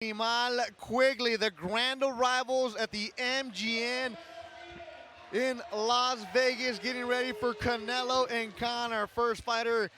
Animal Quigley, the grand rivals at the MGM in Las Vegas, getting ready for Canelo and Khan. Our first fighter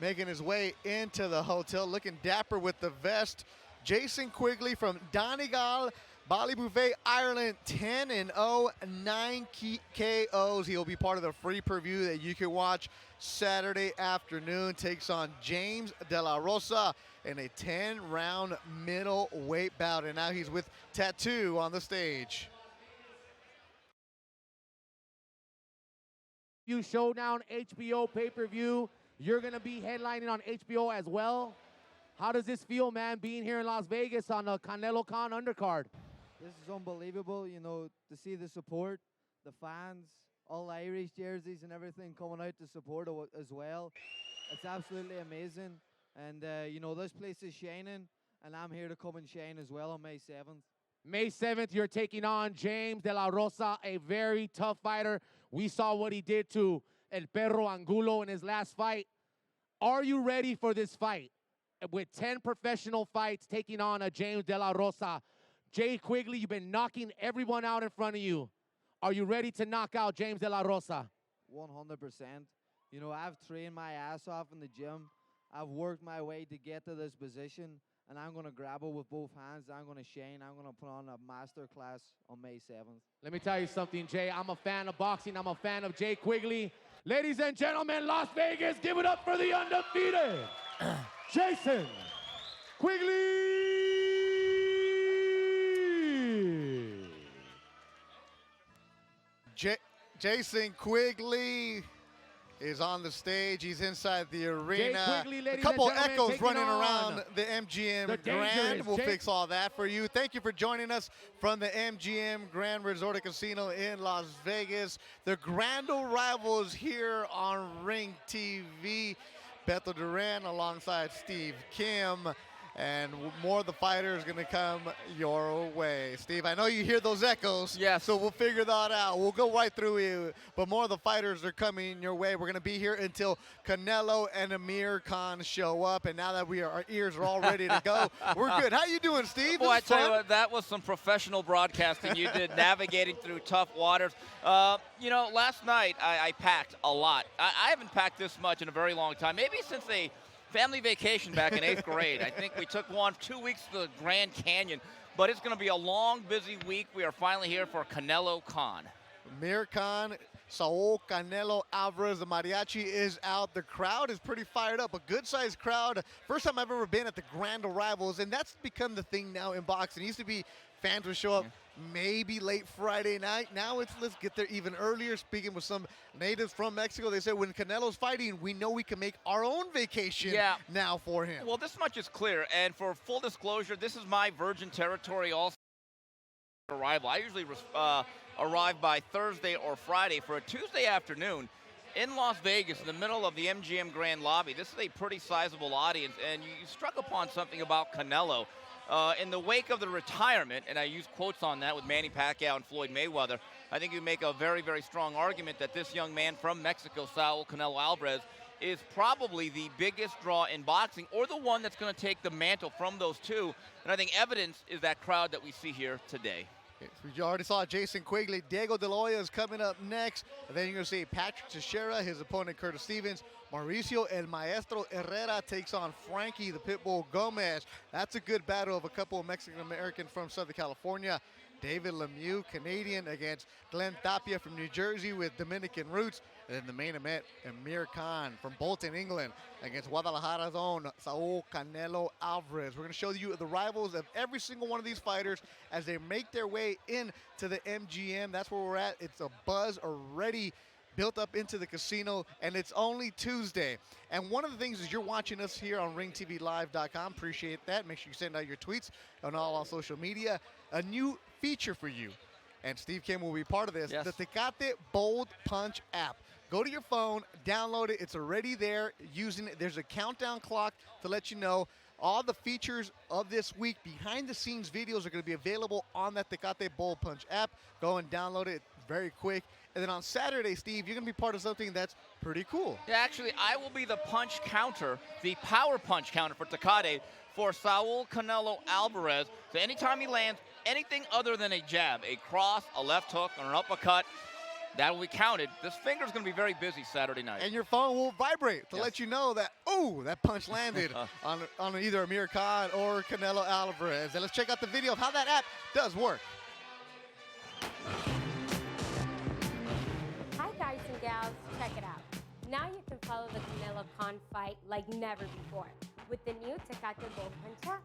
making his way into the hotel, looking dapper with the vest. Jason Quigley from Donegal, Ballybouffet, Ireland, 10-0, 9 KOs. He'll be part of the free preview that you can watch Saturday afternoon. Takes on James De La Rosa in a 10-round middleweight bout. And now he's with Tattoo on the stage. Showdown HBO pay-per-view. You're going to be headlining on HBO as well. How does this feel, man, being here in Las Vegas on the Canelo Khan undercard? This is unbelievable, you know, to see the support, the fans, all Irish jerseys and everything coming out to support as well. It's absolutely amazing. And, you know, this place is shining, and I'm here to come and shine as well on May 7th. May 7th, you're taking on James De La Rosa, a very tough fighter. We saw what he did to El Perro Angulo in his last fight. Are you ready for this fight? With 10 professional fights taking on a James De La Rosa. Jay Quigley, you've been knocking everyone out in front of you. Are you ready to knock out James De La Rosa? 100%. You know, I've trained my ass off in the gym. I've worked my way to get to this position, and I'm going to grab it with both hands. I'm going to shine. I'm going to put on a master class on May 7th. Let me tell you something, Jay. I'm a fan of boxing. I'm a fan of Jay Quigley. Ladies and gentlemen, Las Vegas, give it up for the undefeated Jason Quigley. Jason Quigley is on the stage. He's inside the arena. Quigley, a couple echoes running around the MGM Grand. We'll fix all that for you. Thank you for joining us from the MGM Grand Resort and Casino in Las Vegas. The grand rivals here on Ring TV. Beto Duran alongside Steve Kim. And more of the fighters going to come your way. Steve, I know you hear those echoes. Yes. So we'll figure that out. We'll go right through you. But more of the fighters are coming your way. We're going to be here until Canelo and Amir Khan show up. And now that our ears are all ready to go, we're good. How you doing, Steve? Well, I tell you what, that was some professional broadcasting you did, navigating through tough waters. You know, last night I packed a lot. I haven't packed this much in a very long time, maybe since a family vacation back in 8th grade. I think we took 2 weeks to the Grand Canyon, but it's going to be a long, busy week. We are finally here for Canelo Khan. Amir Khan, Saul Canelo Alvarez, the mariachi is out. The crowd is pretty fired up, a good-sized crowd. First time I've ever been at the Grand Rivals, and that's become the thing now in boxing. It used to be fans would show up maybe late Friday night. Now it's let's get there even earlier. Speaking with some natives from Mexico, they said when Canelo's fighting, we know we can make our own vacation now for him. Well, this much is clear, and for full disclosure, this is my virgin territory also arrival. I usually arrive by Thursday or Friday for a Tuesday afternoon in Las Vegas in the middle of the MGM Grand Lobby. This is a pretty sizable audience, and you struck upon something about Canelo. In the wake of the retirement, and I use quotes on that with Manny Pacquiao and Floyd Mayweather, I think you make a very, very strong argument that this young man from Mexico, Saul Canelo Alvarez, is probably the biggest draw in boxing, or the one that's going to take the mantle from those two. And I think evidence is that crowd that we see here today. We already saw Jason Quigley. Diego De La Hoya is coming up next. And then you're going to see Patrick Teixeira, his opponent Curtis Stevens. Mauricio El Maestro Herrera takes on Frankie the Pitbull Gomez. That's a good battle of a couple of Mexican-Americans from Southern California. David Lemieux, Canadian, against Glenn Tapia from New Jersey with Dominican roots. And then the main event, Amir Khan from Bolton, England, against Guadalajara's own Saul Canelo Alvarez. We're going to show you the rivals of every single one of these fighters as they make their way into the MGM. That's where we're at. It's a buzz already built up into the casino, and it's only Tuesday. And one of the things is you're watching us here on ringtvlive.com. Appreciate that. Make sure you send out your tweets on all our social media. A new feature for you, and Steve Kim will be part of this, the Tecate Bold Punch app. Go to your phone, download it. It's already there. Using it. There's a countdown clock to let you know all the features of this week. Behind-the-scenes videos are going to be available on that Tecate Bold Punch app. Go and download it very quick. And then on Saturday, Steve, you're going to be part of something that's pretty cool. Yeah, actually, I will be the punch counter, the power punch counter for Tecate for Saul Canelo Alvarez. So anytime he lands anything other than a jab, a cross, a left hook, or an uppercut, that will be counted. This finger's going to be very busy Saturday night. And your phone will vibrate to Yes. let you know that, oh, that punch landed on either Amir Khan or Canelo Alvarez. And let's check out the video of how that app does work. Hi guys and gals, check it out. Now you can follow the Canelo Khan fight like never before with the new Tecate Bold Punch app.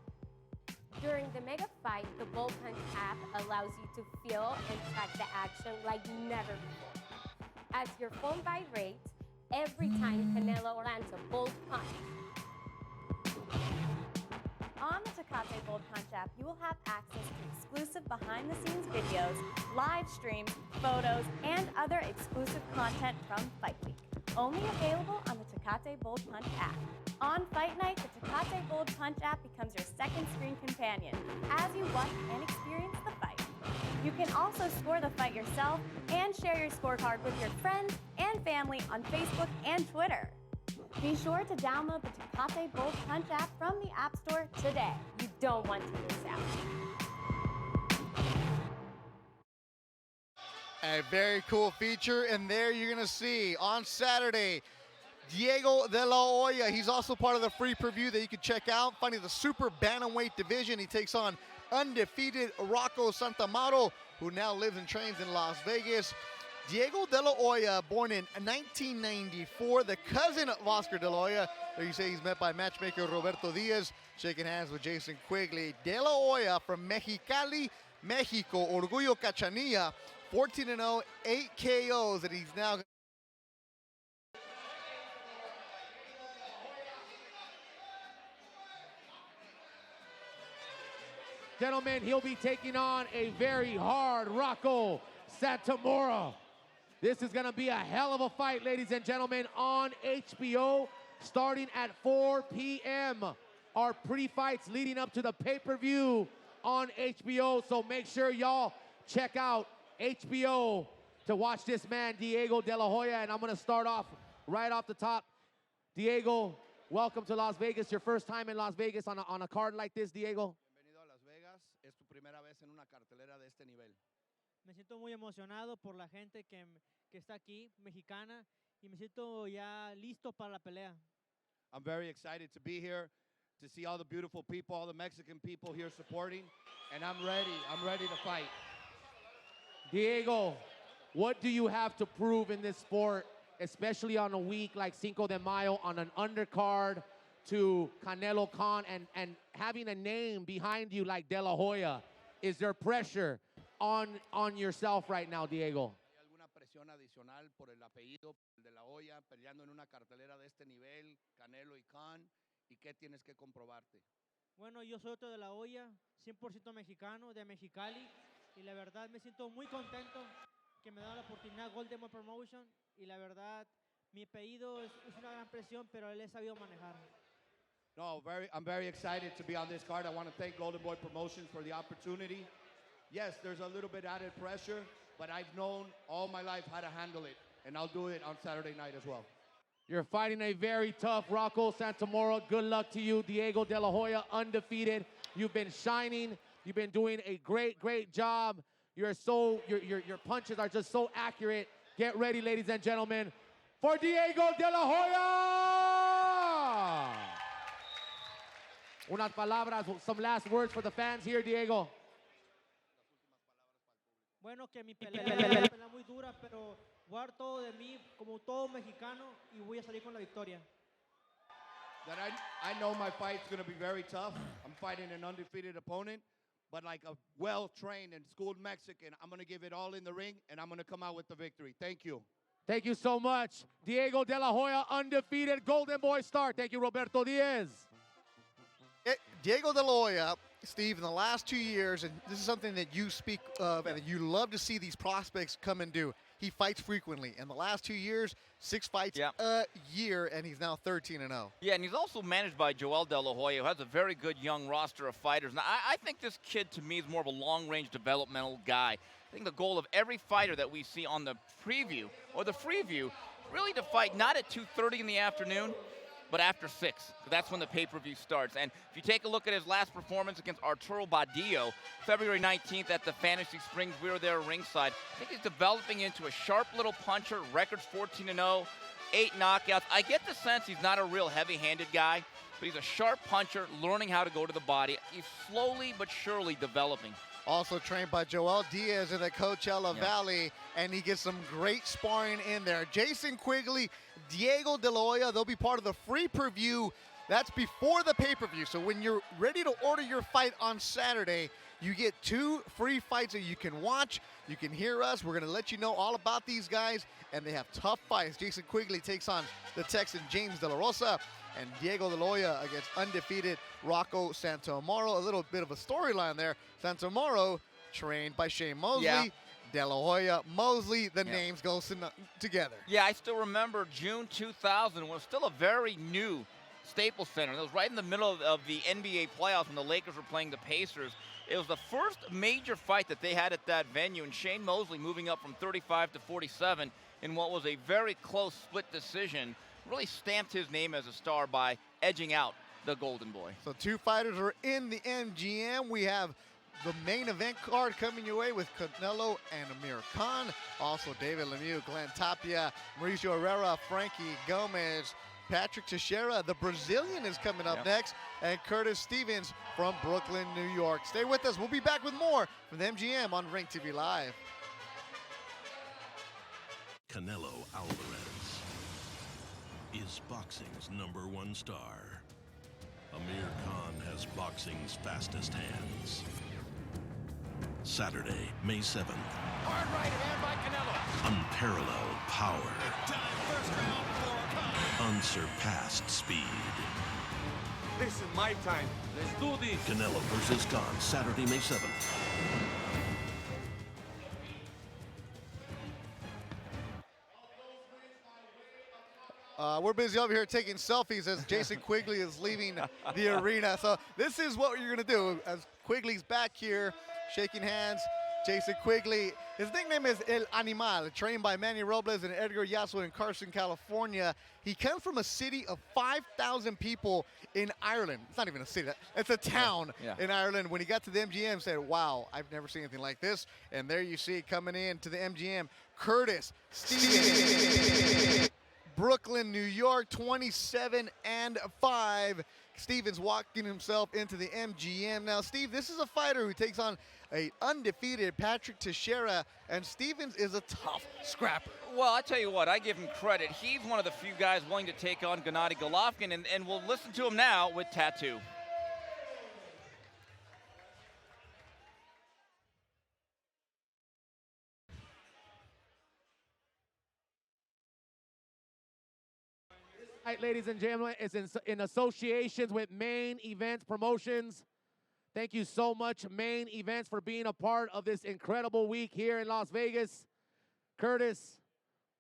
During the mega fight, the Bold Punch app allows you to feel and track the action like never before. As your phone vibrates every time Canelo lands a bold punch. On the Tecate Bold Punch app, you will have access to exclusive behind-the-scenes videos, live streams, photos, and other exclusive content from Fight Week. Only available on the Tecate Bold Punch app. On Fight Night, the Tecate Bold Punch app becomes your second screen companion as you watch and experience the fight. You can also score the fight yourself and share your scorecard with your friends and family on Facebook and Twitter. Be sure to download the Tecate Bold Punch app from the App Store today. You don't want to miss out. A very cool feature, and there you're gonna see on Saturday, Diego de la Hoya. He's also part of the free preview that you can check out. Finding the super bantamweight division, he takes on undefeated Rocco Santamaro, who now lives and trains in Las Vegas. Diego de la Hoya, born in 1994, the cousin of Oscar de la Hoya. There you say he's met by matchmaker Roberto Diaz, shaking hands with Jason Quigley. De la Hoya from Mexicali, Mexico, Orgullo Cachanilla, 14-0, 8 KOs, and he's now Gentlemen, he'll be taking on a very hard Rocco Santamora. This is going to be a hell of a fight, ladies and gentlemen, on HBO, starting at 4 p.m. Our pre-fights leading up to the pay-per-view on HBO, so make sure y'all check out HBO to watch this man, Diego de la Hoya, and I'm going to start off right off the top. Diego, welcome to Las Vegas. Your first time in Las Vegas on a card like this, Diego? Bienvenido a Las Vegas. Es tu primera vez en una cartelera de este nivel. Me siento muy emocionado por la gente que está aquí, mexicana, y me siento ya listo para la pelea. I'm very excited to be here, to see all the beautiful people, all the Mexican people here supporting, and I'm ready to fight. Diego, what do you have to prove in this sport, especially on a week like Cinco de Mayo, on an undercard to Canelo Khan, and having a name behind you like De La Hoya? Is there pressure on yourself right now, Diego? ¿Hay alguna presión adicional por el apellido de la Hoya, peleando en una cartelera de este nivel, Canelo y Khan? ¿Y qué tienes que comprobarte? Bueno, yo soy otro de la olla, 100% mexicano, de Mexicali, y la verdad me siento muy contento que me da la oportunidad Golden Boy Promotion, y la verdad mi apellido es una gran presión, pero él he sabido manejar. No, I'm very excited to be on this card. I want to thank Golden Boy Promotions for the opportunity. Yes, there's a little bit added pressure, but I've known all my life how to handle it, and I'll do it on Saturday night as well. You're fighting a very tough Rocco Santamora. Good luck to you, Diego de la Hoya, undefeated. You've been shining. You've been doing a great job. Your punches are just so accurate. Get ready, ladies and gentlemen, for Diego de la Hoya. Unas palabras, some last words for the fans here, Diego. Bueno, que mi pelea es una pelea muy dura, pero voy a dar todo de mí como todo mexicano y voy a salir con la victoria. That I know my fight's going to be very tough. I'm fighting an undefeated opponent, but like a well-trained and schooled Mexican, I'm going to give it all in the ring, and I'm going to come out with the victory. Thank you. Thank you so much. Diego de la Hoya, undefeated Golden Boy star. Thank you, Roberto Diaz. Diego de la Hoya, Steve, in the last 2 years, and this is something that you speak of and that you love to see these prospects come and do. He fights frequently. In the last 2 years, 6 fights a year, and he's now 13-0. Yeah, and he's also managed by Joel De La Hoya, who has a very good young roster of fighters. Now, I think this kid, to me, is more of a long-range developmental guy. I think the goal of every fighter that we see on the preview or the freeview, really to fight not at 2:30 in the afternoon, but after 6. That's when the pay-per-view starts. And if you take a look at his last performance against Arturo Badillo, February 19th at the Fantasy Springs, we were there ringside. I think he's developing into a sharp little puncher, records 14-0, 8 knockouts. I get the sense he's not a real heavy-handed guy, but he's a sharp puncher, learning how to go to the body. He's slowly but surely developing. Also trained by Joel Diaz in the Coachella Valley, and he gets some great sparring in there. Jason Quigley, Diego De La Hoya, they'll be part of the free preview. That's before the pay-per-view. So when you're ready to order your fight on Saturday, you get 2 free fights that you can watch. You can hear us. We're going to let you know all about these guys, and they have tough fights. Jason Quigley takes on the Texan James De La Rosa, and Diego De La Hoya against undefeated Rocco Santomoro. A little bit of a storyline there. Santomoro trained by Shane Mosley. Yeah. De La Hoya, Mosley, the names go together. Yeah, I still remember June 2000 was still a very new Staples Center. It was right in the middle of the NBA playoffs when the Lakers were playing the Pacers. It was the first major fight that they had at that venue, and Shane Mosley moving up from 35 to 47 in what was a very close split decision really stamped his name as a star by edging out the Golden Boy. So 2 fighters are in the MGM. We have the main event card coming your way with Canelo and Amir Khan. Also David Lemieux, Glenn Tapia, Mauricio Herrera, Frankie Gomez, Patrick Teixeira, the Brazilian, is coming up next, and Curtis Stevens from Brooklyn, New York. Stay with us. We'll be back with more from the MGM on Ring TV Live. Canelo Alvarez is boxing's #1 star. Amir Khan has boxing's fastest hands. Saturday, May 7th. Hard right hand by Canelo. Unparalleled power. First round for Khan. Unsurpassed speed. This is my time. Let's do this. Canelo versus Khan, Saturday, May 7th. We're busy over here taking selfies as Jason Quigley is leaving the arena. So this is what you're going to do. As Quigley's back here, shaking hands. Jason Quigley, his nickname is El Animal, trained by Manny Robles and Edgar Yasso in Carson, California. He comes from a city of 5,000 people in Ireland. It's not even a city, it's a town in Ireland. When he got to the MGM, said, wow, I've never seen anything like this. And there you see coming in to the MGM, Curtis Stevens. Brooklyn, New York, 27-5. Stevens walking himself into the MGM. Now, Steve, this is a fighter who takes on a undefeated Patrick Teixeira, and Stevens is a tough scrapper. Well, I tell you what, I give him credit. He's one of the few guys willing to take on Gennady Golovkin, and we'll listen to him now with Tattoo. All right, ladies and gentlemen, it's in associations with Main Events Promotions. Thank you so much, Main Events, for being a part of this incredible week here in Las Vegas. Curtis,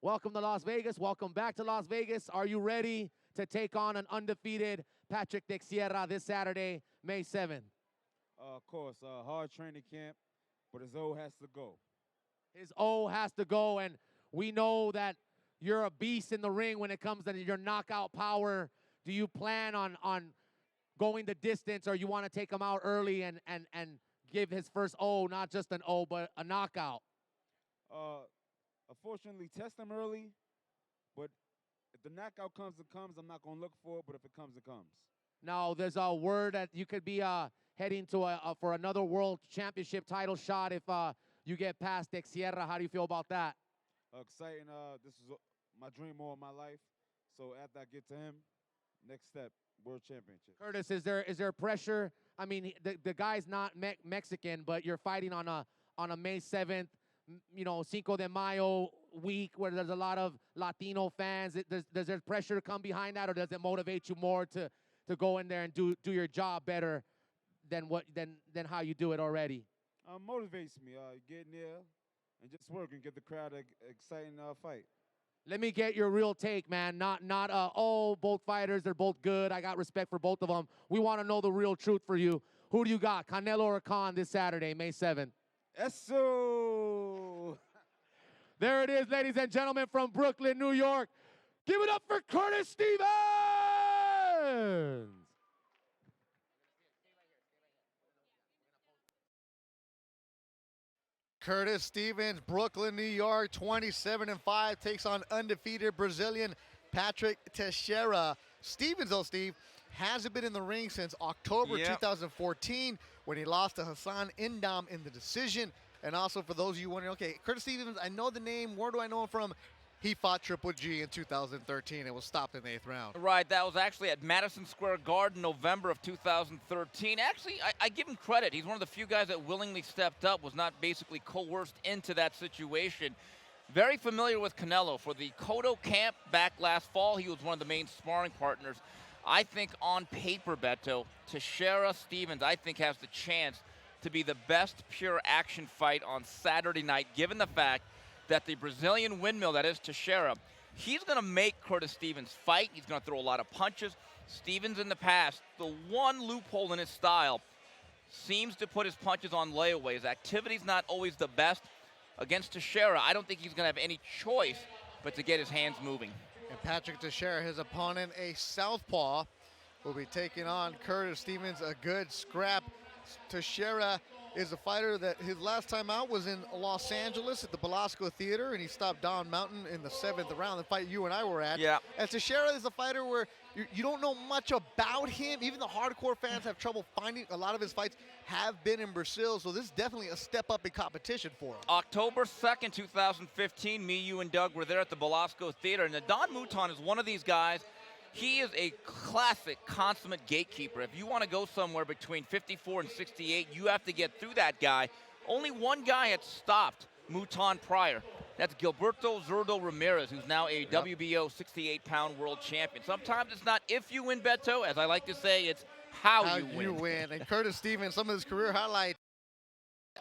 welcome to Las Vegas. Welcome back to Las Vegas. Are you ready to take on an undefeated Patrick Teixeira this Saturday, May 7th? Of course, hard training camp, but his O has to go. His O has to go, and we know that you're a beast in the ring when it comes to your knockout power. Do you plan on going the distance, or you want to take him out early and give his first O, not just an O, but a knockout? Unfortunately, test him early, but if the knockout comes, it comes. I'm not going to look for it, but if it comes, it comes. Now, there's a word that you could be heading to for another world championship title shot if you get past Teixeira. How do you feel about that? Exciting. This is my dream all my life. So after I get to him, next step, world championship. Curtis, is there pressure? I mean, the guy's not Mexican, but you're fighting on a May 7th, Cinco de Mayo week where there's a lot of Latino fans. Does there pressure come behind that, or does it motivate you more to go in there and do your job better than how you do it already? Motivates me. Get in there and just work and get the crowd an exciting fight. Let me get your real take, man. Not both fighters, they're both good. I got respect for both of them. We want to know the real truth for you. Who do you got, Canelo or Khan, this Saturday, May 7th? Eso! There it is, ladies and gentlemen, from Brooklyn, New York. Give it up for Curtis Stevens! Stevens. Curtis Stevens, Brooklyn, New York, 27-5, takes on undefeated Brazilian Patrick Teixeira. Stevens, though, Steve, hasn't been in the ring since October 2014 when he lost to Hassan Indam in the decision. And also, for those of you wondering, okay, Curtis Stevens, I know the name. Where do I know him from? He fought Triple G in 2013 and was stopped in the 8th round. Right, that was actually at Madison Square Garden, November of 2013. Actually, I give him credit. He's one of the few guys that willingly stepped up, was not basically coerced into that situation. Very familiar with Canelo. For the Cotto camp back last fall, he was one of the main sparring partners. I think on paper, Beto, Teixeira Stevens, I think, has the chance to be the best pure action fight on Saturday night, given the fact that the Brazilian windmill, that is Teixeira, he's going to make Curtis Stevens fight. He's going to throw a lot of punches. Stevens in the past, the one loophole in his style, seems to put his punches on layaway. His activity's not always the best. Against Teixeira, I don't think he's going to have any choice but to get his hands moving. And Patrick Teixeira, his opponent, a southpaw, will be taking on Curtis Stevens. A good scrap. Teixeira is a fighter that his last time out was in Los Angeles at the Belasco Theater, and he stopped Don Mountain in the 7th round, the fight you and I were at. Yeah. And Teixeira is a fighter where you don't know much about him. Even the hardcore fans have trouble finding. A lot of his fights have been in Brazil, so this is definitely a step up in competition for him. October 2nd, 2015, me, you, and Doug were there at the Belasco Theater, and Don Mouton is one of these guys. He is a classic, consummate gatekeeper. If you want to go somewhere between 54 and 68, you have to get through that guy. Only one guy had stopped Mouton prior. That's Gilberto Zurdo Ramirez, who's now a WBO 68-pound world champion. Sometimes it's not if you win, Beto. As I like to say, it's how you win. And Curtis Stevens, some of his career highlights,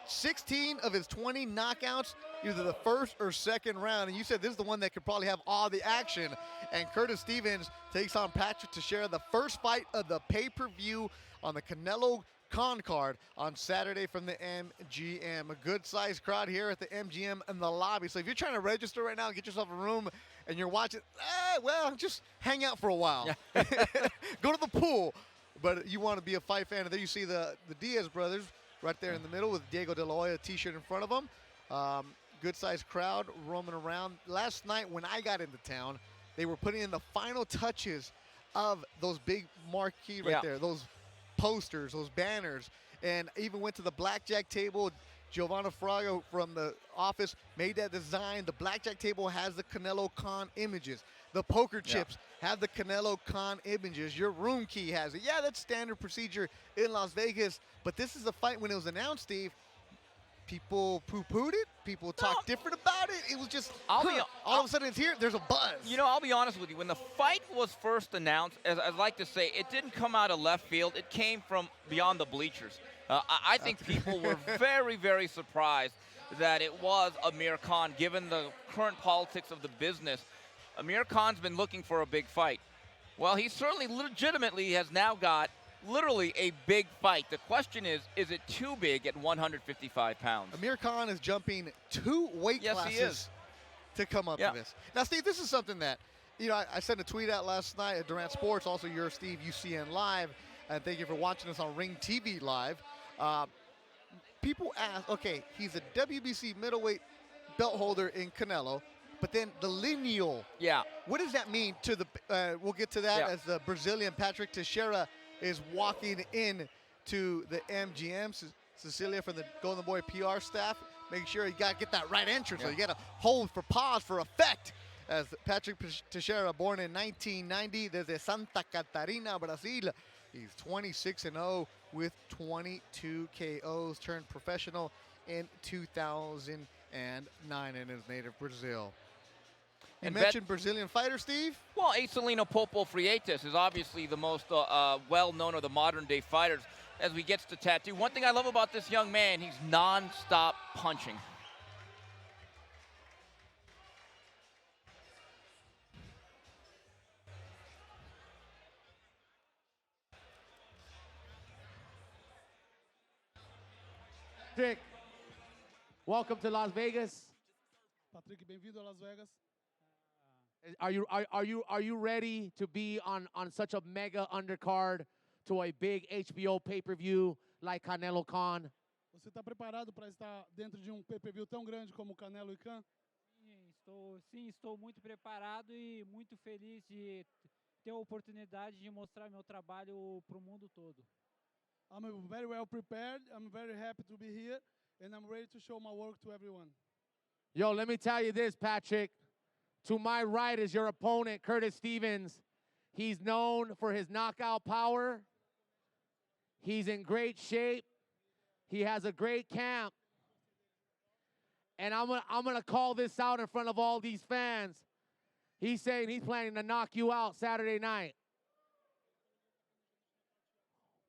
16 of his 20 knockouts, either the first or second round. And you said this is the one that could probably have all the action. And Curtis Stevens takes on Patrick Teixeira, the first fight of the pay-per-view on the Canelo Khan card on Saturday from the MGM. A good-sized crowd here at the MGM in the lobby. So if you're trying to register right now, get yourself a room, and you're watching, well, just hang out for a while. Go to the pool. But you want to be a fight fan. And there you see the Diaz brothers right there in the middle with Diego De La Hoya T-shirt in front of them. Good-sized crowd roaming around. Last night when I got into town, they were putting in the final touches of those big marquee there, those posters, those banners, and even went to the blackjack table. Giovanna Frago from the office made that design. The blackjack table has the Canelo Khan images. The poker chips have the Canelo Khan images. Your room key has it. Yeah, that's standard procedure in Las Vegas, but this is a fight when it was announced, Steve. People poo-pooed it. People talked different about it. It was just, all of a sudden it's here. There's a buzz. You know, I'll be honest with you. When the fight was first announced, as I'd like to say, it didn't come out of left field. It came from beyond the bleachers. I think people were very, very surprised that it was Amir Khan, given the current politics of the business. Amir Khan's been looking for a big fight. Well, he certainly legitimately has now got literally a big fight. The question is it too big at 155 pounds? Amir Khan is jumping 2 weight classes to come up to this. Now, Steve, this is something that, you know, I sent a tweet out last night at Durant Sports, also your Steve, UCN Live, and thank you for watching us on Ring TV Live. People ask, okay, he's a WBC middleweight belt holder in Canelo, but then the lineal. Yeah. What does that mean to the, we'll get to that as the Brazilian Patrick Teixeira is walking in to the MGM. Cecilia from the Golden Boy PR staff, making sure you got to get that right entrance. So you got to hold for pause for effect. As Patrick Teixeira, born in 1990, desde Santa Catarina, Brazil. He's 26-0 with 22 KOs, turned professional in 2009 in his native Brazil. You mentioned Brazilian fighter, Steve? Well, Acelino Popo Freitas is obviously the most well-known of the modern-day fighters as we get to tattoo. One thing I love about this young man, he's non-stop punching. Patrick, welcome to Las Vegas. Patrick, bem-vindo a Las Vegas. Are you ready to be on such a mega undercard to a big HBO pay-per-view like Canelo Khan? Você está preparado para estar dentro de pay-per-view tão grande como Canelo e Khan? Sim, estou muito preparado e muito feliz de ter a oportunidade de mostrar meu trabalho para o mundo todo. I'm very well prepared. I'm very happy to be here, and I'm ready to show my work to everyone. Yo, let me tell you this, Patrick. To my right is your opponent, Curtis Stevens. He's known for his knockout power. He's in great shape. He has a great camp. And I'm gonna call this out in front of all these fans. He's saying he's planning to knock you out Saturday night.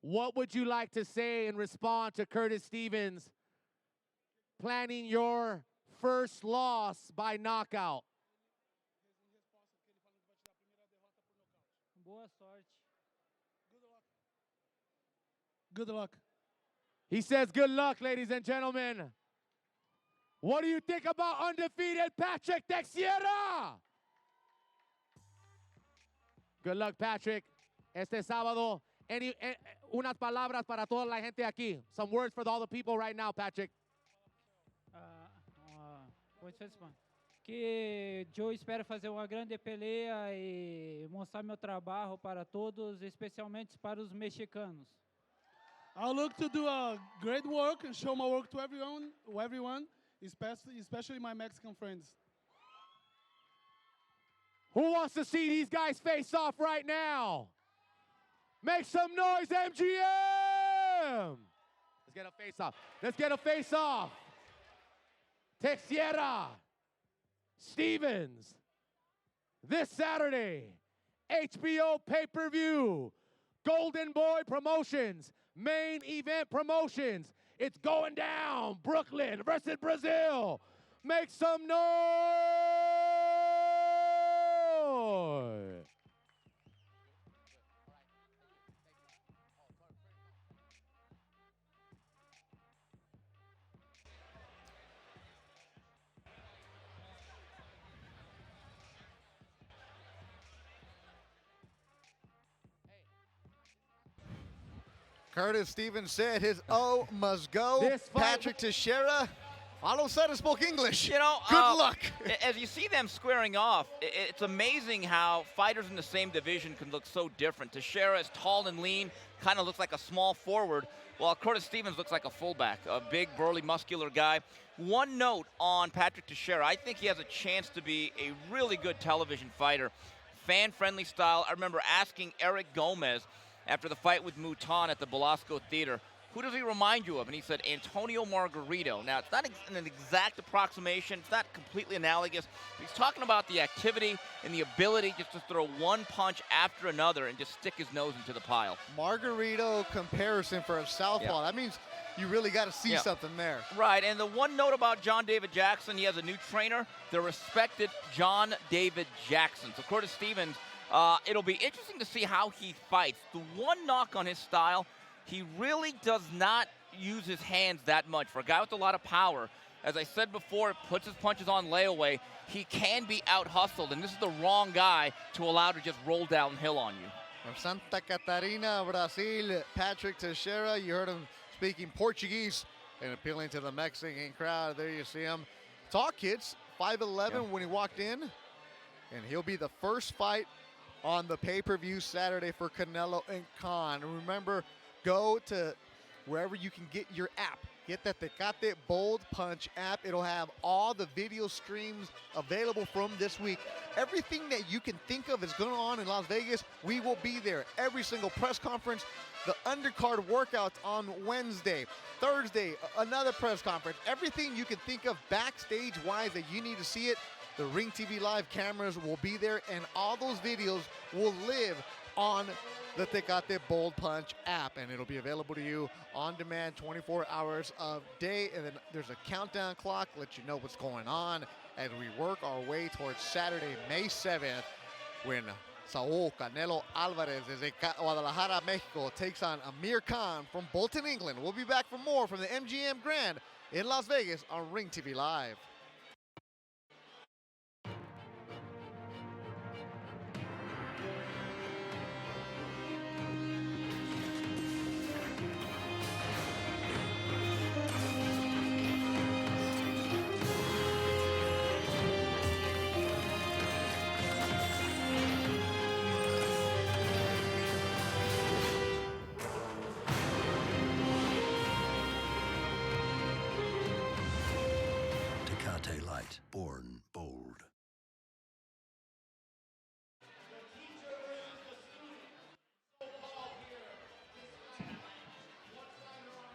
What would you like to say in response to Curtis Stevens planning your first loss by knockout? Boa sorte. Good luck. He says good luck, ladies and gentlemen. What do you think about undefeated Patrick Teixeira? Good luck, Patrick. Este sábado, unas palabras para toda la gente aquí. Some words for all the people right now, Patrick. Que eu espero fazer uma grande peleia e mostrar meu trabalho para todos, especialmente para os mexicanos. I'll look to do a great work and show my work to everyone, especially my Mexican friends. Who wants to see these guys face off right now? Make some noise, MGM! Let's get a face off. Let's get a face off. Teixeira, Stevens, this Saturday, HBO pay-per-view, Golden Boy Promotions, Main Event Promotions. It's going down. Brooklyn versus Brazil. Make some noise. Curtis Stevens said his O must go. Patrick Teixeira all of a sudden spoke English. You know, good luck. As you see them squaring off, it's amazing how fighters in the same division can look so different. Teixeira is tall and lean, kind of looks like a small forward, while Curtis Stevens looks like a fullback, a big, burly, muscular guy. One note on Patrick Teixeira, I think he has a chance to be a really good television fighter. Fan-friendly style. I remember asking Eric Gomez after the fight with Mouton at the Belasco Theater, who does he remind you of? And he said Antonio Margarito. Now, it's not an exact approximation. It's not completely analogous. He's talking about the activity and the ability just to throw one punch after another and just stick his nose into the pile. Margarito comparison for a southpaw. That means you really got to see something there. Right, and the one note about John David Jackson, he has a new trainer, the respected John David Jackson. So Curtis Stevens, it'll be interesting to see how he fights. The one knock on his style, he really does not use his hands that much. For a guy with a lot of power, as I said before, puts his punches on layaway, he can be out-hustled, and this is the wrong guy to allow to just roll downhill on you. From Santa Catarina, Brazil, Patrick Teixeira, you heard him speaking Portuguese and appealing to the Mexican crowd. There you see him. Tall kids, 5'11" when he walked in, and he'll be the first fight on the pay-per-view Saturday for Canelo and Khan. Remember, go to wherever you can get your app. Get that Tecate Bold Punch app. It'll have all the video streams available from this week. Everything that you can think of is going on in Las Vegas, we will be there. Every single press conference, the undercard workouts on Wednesday. Thursday, another press conference. Everything you can think of backstage-wise that you need to see it, the Ring TV Live cameras will be there, and all those videos will live on the Tecate Bold Punch app, and it'll be available to you on demand 24 hours a day. And then there's a countdown clock, let you know what's going on as we work our way towards Saturday, May 7th, when Saul Canelo Alvarez desde Guadalajara, Mexico, takes on Amir Khan from Bolton, England. We'll be back for more from the MGM Grand in Las Vegas on Ring TV Live. Mate Light, born bold.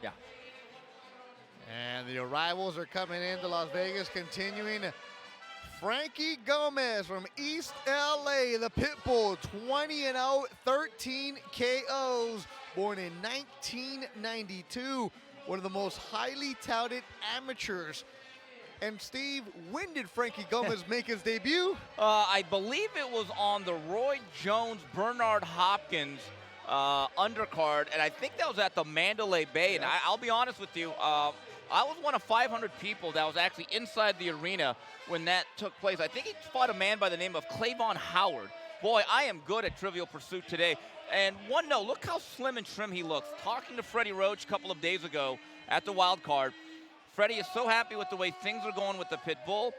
Yeah. And the arrivals are coming into Las Vegas, continuing. Frankie Gomez from East LA, the Pitbull, 20-0, 13 KOs, born in 1992, one of the most highly touted amateurs. And Steve, when did Frankie Gomez make his debut? I believe it was on the Roy Jones, Bernard Hopkins undercard, and I think that was at the Mandalay Bay. And I'll be honest with you, I was one of 500 people that was actually inside the arena when that took place. I think he fought a man by the name of Clavon Howard. Boy, I am good at Trivial Pursuit today. And one note, look how slim and trim he looks. Talking to Freddie Roach a couple of days ago at the wild card, Freddie is so happy with the way things are going with the Pitbull.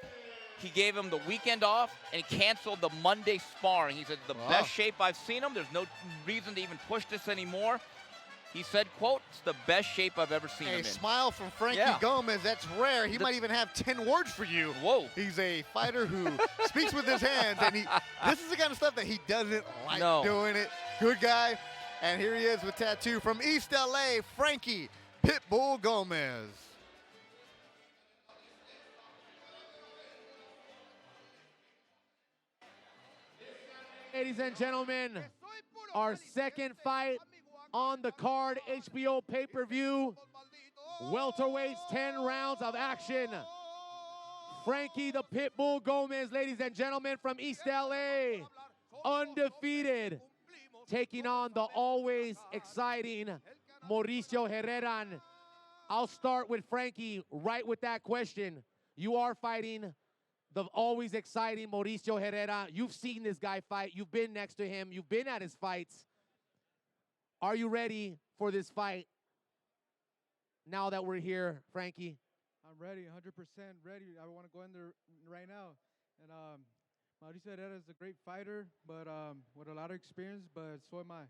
He gave him the weekend off and he canceled the Monday sparring. He said, the best shape I've seen him. There's no reason to even push this anymore. He said, quote, it's the best shape I've ever seen him in. A smile from Frankie Gomez, that's rare. He might even have 10 words for you. Whoa. He's a fighter who speaks with his hands, and this is the kind of stuff that he doesn't like doing it. Good guy. And here he is with tattoo from East LA, Frankie Pitbull Gomez. Ladies and gentlemen, our second fight on the card, HBO pay-per-view, welterweights, 10 rounds of action. Frankie the Pitbull Gomez, ladies and gentlemen, from East LA, undefeated, taking on the always exciting Mauricio Herrera. And I'll start with Frankie right with that question. You are fighting the always exciting Mauricio Herrera. You've seen this guy fight. You've been next to him. You've been at his fights. Are you ready for this fight now that we're here, Frankie? I'm ready, 100% ready. I want to go in there right now. And Mauricio Herrera is a great fighter, but with a lot of experience, but so am I.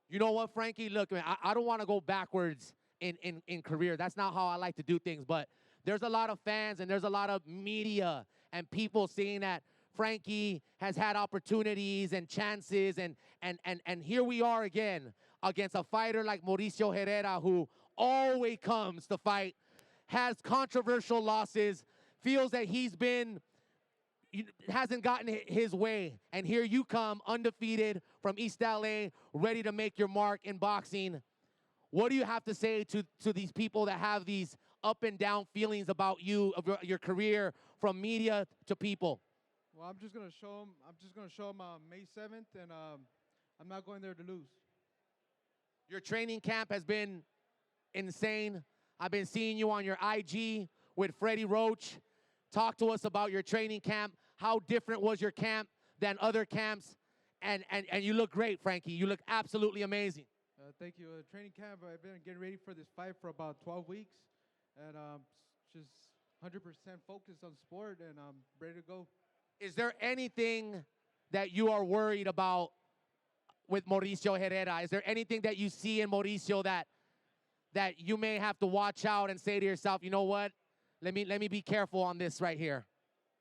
You know what, Frankie? Look, man, I don't want to go backwards in career. That's not how I like to do things, but there's a lot of fans and there's a lot of media and people saying that Frankie has had opportunities and chances, and here we are again against a fighter like Mauricio Herrera, who always comes to fight, has controversial losses, feels that hasn't gotten his way. And here you come, undefeated from East LA, ready to make your mark in boxing. What do you have to say to these people that have these up and down feelings about you, of your career, from media to people? Well, I'm just gonna show them May 7th, and I'm not going there to lose. Your training camp has been insane. I've been seeing you on your IG with Freddie Roach. Talk to us about your training camp. How different was your camp than other camps? And you look great, Frankie. You look absolutely amazing. Thank you. Training camp, I've been getting ready for this fight for about 12 weeks, and just 100% focused on sport, and I'm ready to go. Is there anything that you are worried about with Mauricio Herrera? Is there anything that you see in Mauricio that you may have to watch out and say to yourself, you know what? Let me be careful on this right here.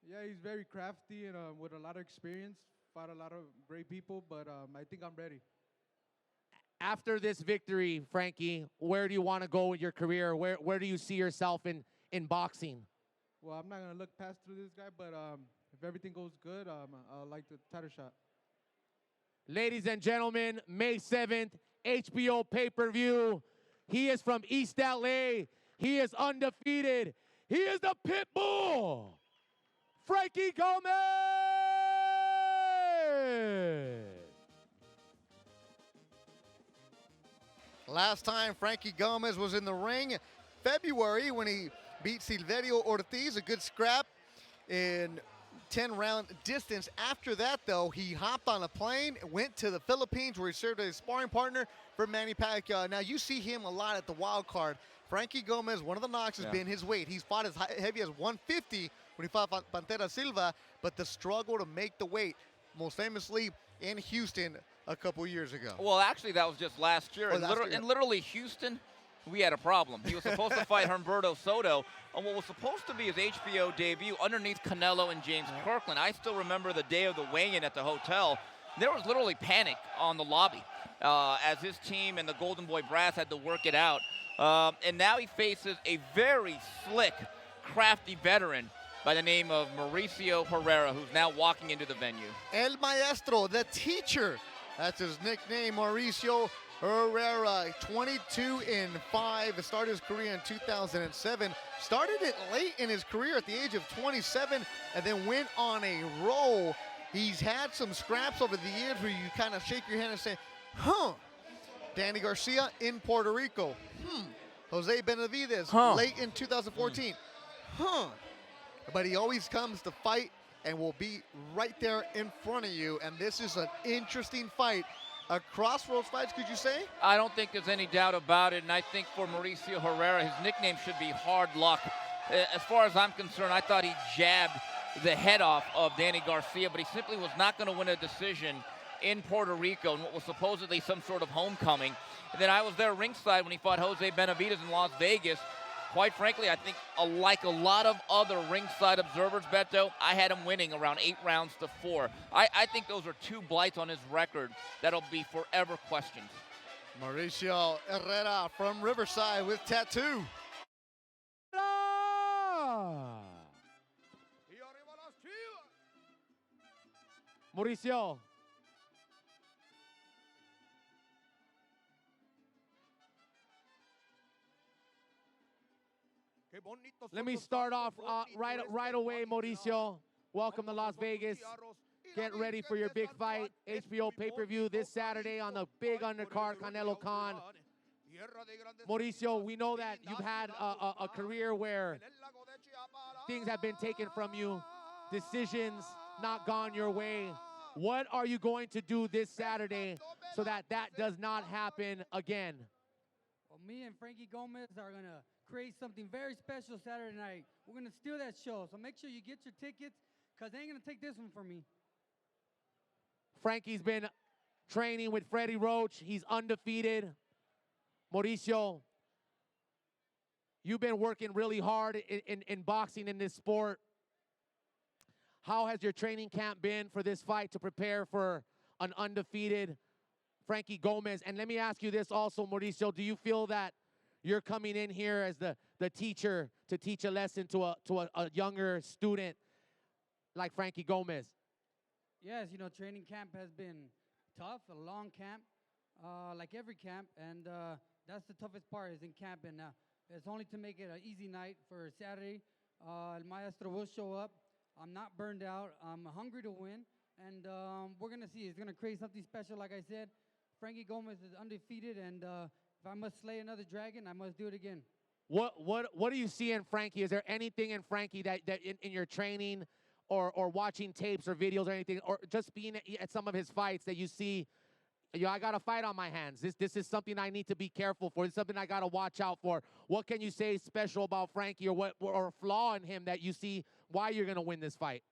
Yeah, he's very crafty and with a lot of experience. Fought a lot of great people, but I think I'm ready. After this victory, Frankie, where do you want to go with your career? Where do you see yourself in boxing? Well, I'm not going to look past through this guy, but if everything goes good, I'll like the title shot. Ladies and gentlemen, May 7th, HBO pay-per-view. He is from East LA. He is undefeated. He is the Pitbull, Frankie Gomez. Last time Frankie Gomez was in the ring, February, when he beat Silverio Ortiz, a good scrap in 10-round distance. After that, though, he hopped on a plane, went to the Philippines, where he served as a sparring partner for Manny Pacquiao. Now, you see him a lot at the wild card. Frankie Gomez, one of the knocks has been his weight. He's fought as heavy as 150 when he fought Pantera Silva, but the struggle to make the weight, most famously in Houston a couple years ago. Well, actually, that was just last year. Oh, And literally Houston, we had a problem. He was supposed to fight Humberto Soto on what was supposed to be his HBO debut underneath Canelo and James Kirkland. I still remember the day of the weigh-in at the hotel. There was literally panic on the lobby as his team and the Golden Boy brass had to work it out. And now he faces a very slick, crafty veteran by the name of Mauricio Herrera, who's now walking into the venue. El Maestro, the teacher. That's his nickname, Mauricio Herrera. 22-5. Started his career in 2007. Started it late in his career at the age of 27 and then went on a roll. He's had some scraps over the years where you kind of shake your hand and say, huh. Danny Garcia in Puerto Rico. Jose Benavidez late in 2014. But he always comes to fight and will be right there in front of you. And this is an interesting fight. A crossroads fight, could you say? I don't think there's any doubt about it. And I think for Mauricio Herrera, his nickname should be Hard Luck. As far as I'm concerned, I thought he jabbed the head off of Danny Garcia, but he simply was not going to win a decision in Puerto Rico in what was supposedly some sort of homecoming. And then I was there ringside when he fought Jose Benavidez in Las Vegas. Quite frankly, I think like a lot of other ringside observers, Beto, I had him winning around 8 rounds to 4. I think those are 2 blights on his record that'll be forever questioned. Mauricio Herrera from Riverside with tattoo. Mauricio. Let me start off right away, Mauricio. Welcome to Las Vegas. Get ready for your big fight. HBO pay-per-view this Saturday on the big undercard, Canelo Khan. Mauricio, we know that you've had a career where things have been taken from you, decisions not gone your way. What are you going to do this Saturday so that does not happen again? Well, me and Frankie Gomez are going to create something very special Saturday night. We're going to steal that show, so make sure you get your tickets because they ain't going to take this one from me. Frankie's been training with Freddie Roach. He's undefeated. Mauricio, you've been working really hard in boxing in this sport. How has your training camp been for this fight to prepare for an undefeated Frankie Gomez? And let me ask you this also, Mauricio. Do you feel that you're coming in here as the teacher to teach a lesson to a younger student like Frankie Gomez? Yes, you know, training camp has been tough, a long camp, like every camp, and that's the toughest part is in camp. And it's only to make it an easy night for Saturday. El Maestro will show up. I'm not burned out. I'm hungry to win, and we're going to see. It's going to create something special, like I said. Frankie Gomez is undefeated, and if I must slay another dragon, I must do it again. What do you see in Frankie? Is there anything in Frankie that in your training or watching tapes or videos or anything, or just being at some of his fights that you see, I got a fight on my hands. This is something I need to be careful for. It's something I got to watch out for. What can you say special about Frankie or a flaw in him that you see why you're going to win this fight?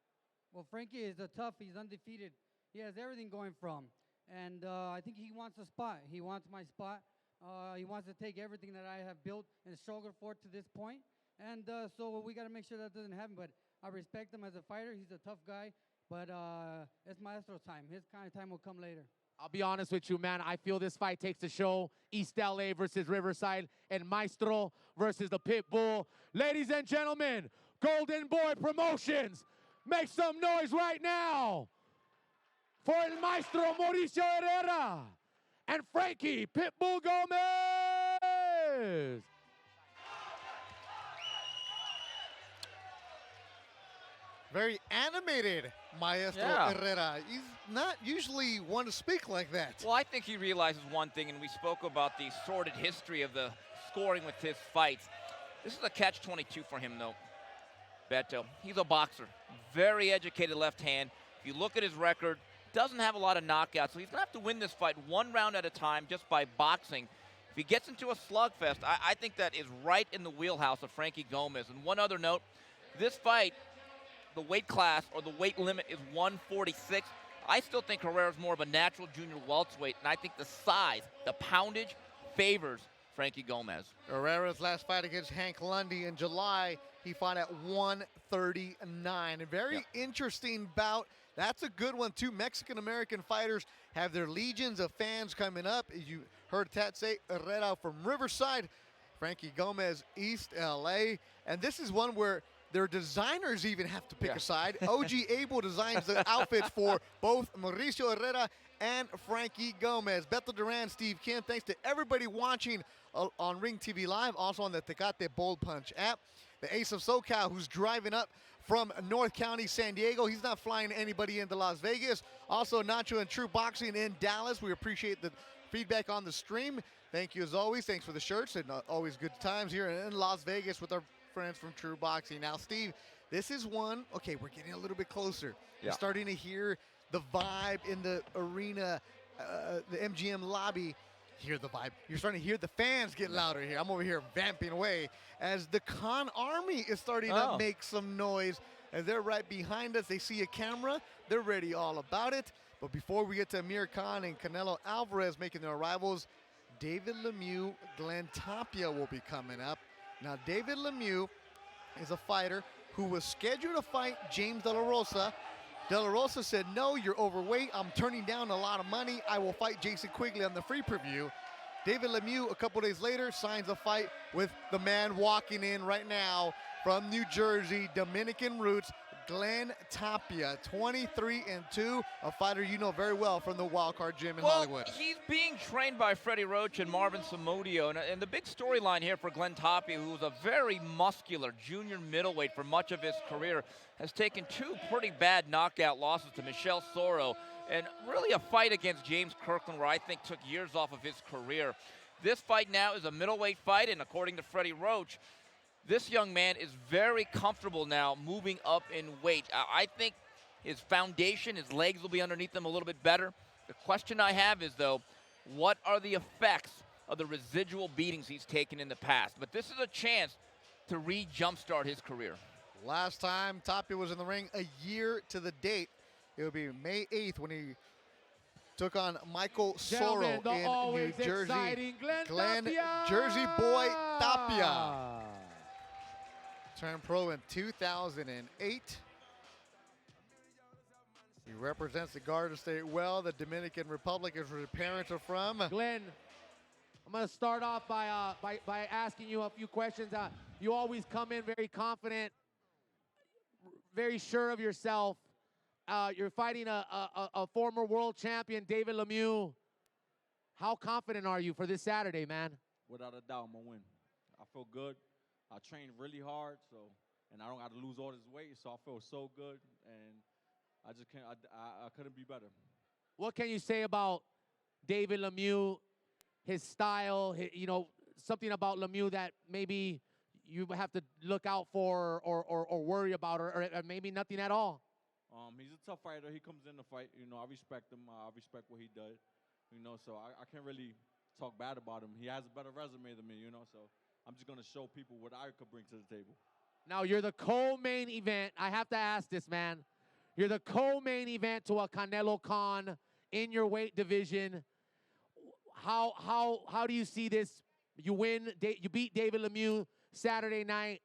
Well, Frankie is he's undefeated. He has everything going from. And I think he wants a spot. He wants my spot. He wants to take everything that I have built and struggled for to this point. And so we got to make sure that doesn't happen. But I respect him as a fighter. He's a tough guy. But it's Maestro's time. His kind of time will come later. I'll be honest with you, man. I feel this fight takes the show. East LA versus Riverside and Maestro versus the Pit Bull. Ladies and gentlemen, Golden Boy Promotions, make some noise right now for El Maestro Mauricio Herrera and Frankie Pitbull Gomez. Very animated, Maestro Herrera. He's not usually one to speak like that. Well, I think he realizes one thing, and we spoke about the sordid history of the scoring with his fights. This is a catch-22 for him, though, Beto. He's a boxer. Very educated left hand. If you look at his record, doesn't have a lot of knockouts, so he's going to have to win this fight one round at a time just by boxing. If he gets into a slugfest, I think that is right in the wheelhouse of Frankie Gomez. And one other note, this fight, the weight class or the weight limit is 146. I still think Herrera's more of a natural junior welterweight, and I think the size, the poundage, favors Frankie Gomez. Herrera's last fight against Hank Lundy in July, he fought at 139. A very interesting bout. That's a good one, too. Mexican-American fighters have their legions of fans coming up. You heard Tat say Herrera from Riverside, Frankie Gomez, East L.A. And this is one where their designers even have to pick a side. OG Abel designs the outfits for both Mauricio Herrera and Frankie Gomez. Beto Duran, Steve Kim, thanks to everybody watching on Ring TV Live, also on the Tecate Bold Punch app. The Ace of SoCal, who's driving up from North County, San Diego. He's not flying anybody into Las Vegas. Also, Nacho and True Boxing in Dallas. We appreciate the feedback on the stream. Thank you as always. Thanks for the shirts, and always good times here in Las Vegas with our friends from True Boxing. Now, Steve, this is one, okay, we're getting a little bit closer. You're starting to hear the vibe in the arena, the MGM lobby. Hear the vibe. You're starting to hear the fans get louder here. I'm over here vamping away as the Khan Army is starting to make some noise. As they're right behind us, they see a camera. They're ready all about it. But before we get to Amir Khan and Canelo Alvarez making their arrivals, David Lemieux, Glenn Tapia will be coming up. Now, David Lemieux is a fighter who was scheduled to fight James De La Rosa. De La Rosa said, no, you're overweight. I'm turning down a lot of money. I will fight Jason Quigley on the free preview. David Lemieux, a couple days later, signs a fight with the man walking in right now from New Jersey, Dominican roots, Glenn Tapia, 23-2, a fighter you know very well from the Wild Card Gym in Hollywood. He's being trained by Freddie Roach and Marvin Samudio, and the big storyline here for Glenn Tapia, who was a very muscular junior middleweight for much of his career, has taken two pretty bad knockout losses to Michel Soro, and really a fight against James Kirkland where I think took years off of his career. This fight now is a middleweight fight, and according to Freddie Roach, this young man is very comfortable now moving up in weight. I think his foundation, his legs will be underneath him a little bit better. The question I have is, though, what are the effects of the residual beatings he's taken in the past? But this is a chance to re-jumpstart his career. Last time Tapia was in the ring, a year to the date, it would be May 8th when he took on Michael Soro in New Jersey. Glenn Jersey boy Tapia. Turned pro in 2008. He represents the Garden State well. The Dominican Republic is where his parents are from. Glenn, I'm going to start off by asking you a few questions. You always come in very confident, very sure of yourself. You're fighting a former world champion, David Lemieux. How confident are you for this Saturday, man? Without a doubt, I'm going to win. I feel good. I trained really hard, and I don't got to lose all this weight, so I feel so good, and I just can't. I couldn't be better. What can you say about David Lemieux, his style, something about Lemieux that maybe you have to look out for or worry about, or maybe nothing at all? He's a tough fighter. He comes in to fight. I respect him. I respect what he does. So I can't really talk bad about him. He has a better resume than me. So I'm just going to show people what I could bring to the table. Now, you're the co-main event. I have to ask this, man. You're the co-main event to a Canelo Khan in your weight division. How do you see this? You win. You beat David Lemieux Saturday night.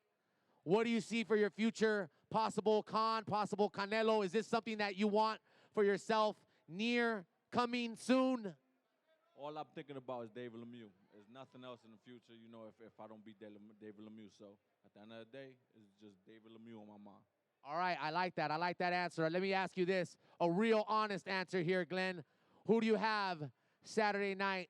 What do you see for your future? Possible Khan, possible Canelo. Is this something that you want for yourself near, coming soon? All I'm thinking about is David Lemieux. There's nothing else in the future, if I don't beat David Lemieux. So at the end of the day, it's just David Lemieux on my mind. All right, I like that. I like that answer. Let me ask you this, a real honest answer here, Glenn. Who do you have Saturday night?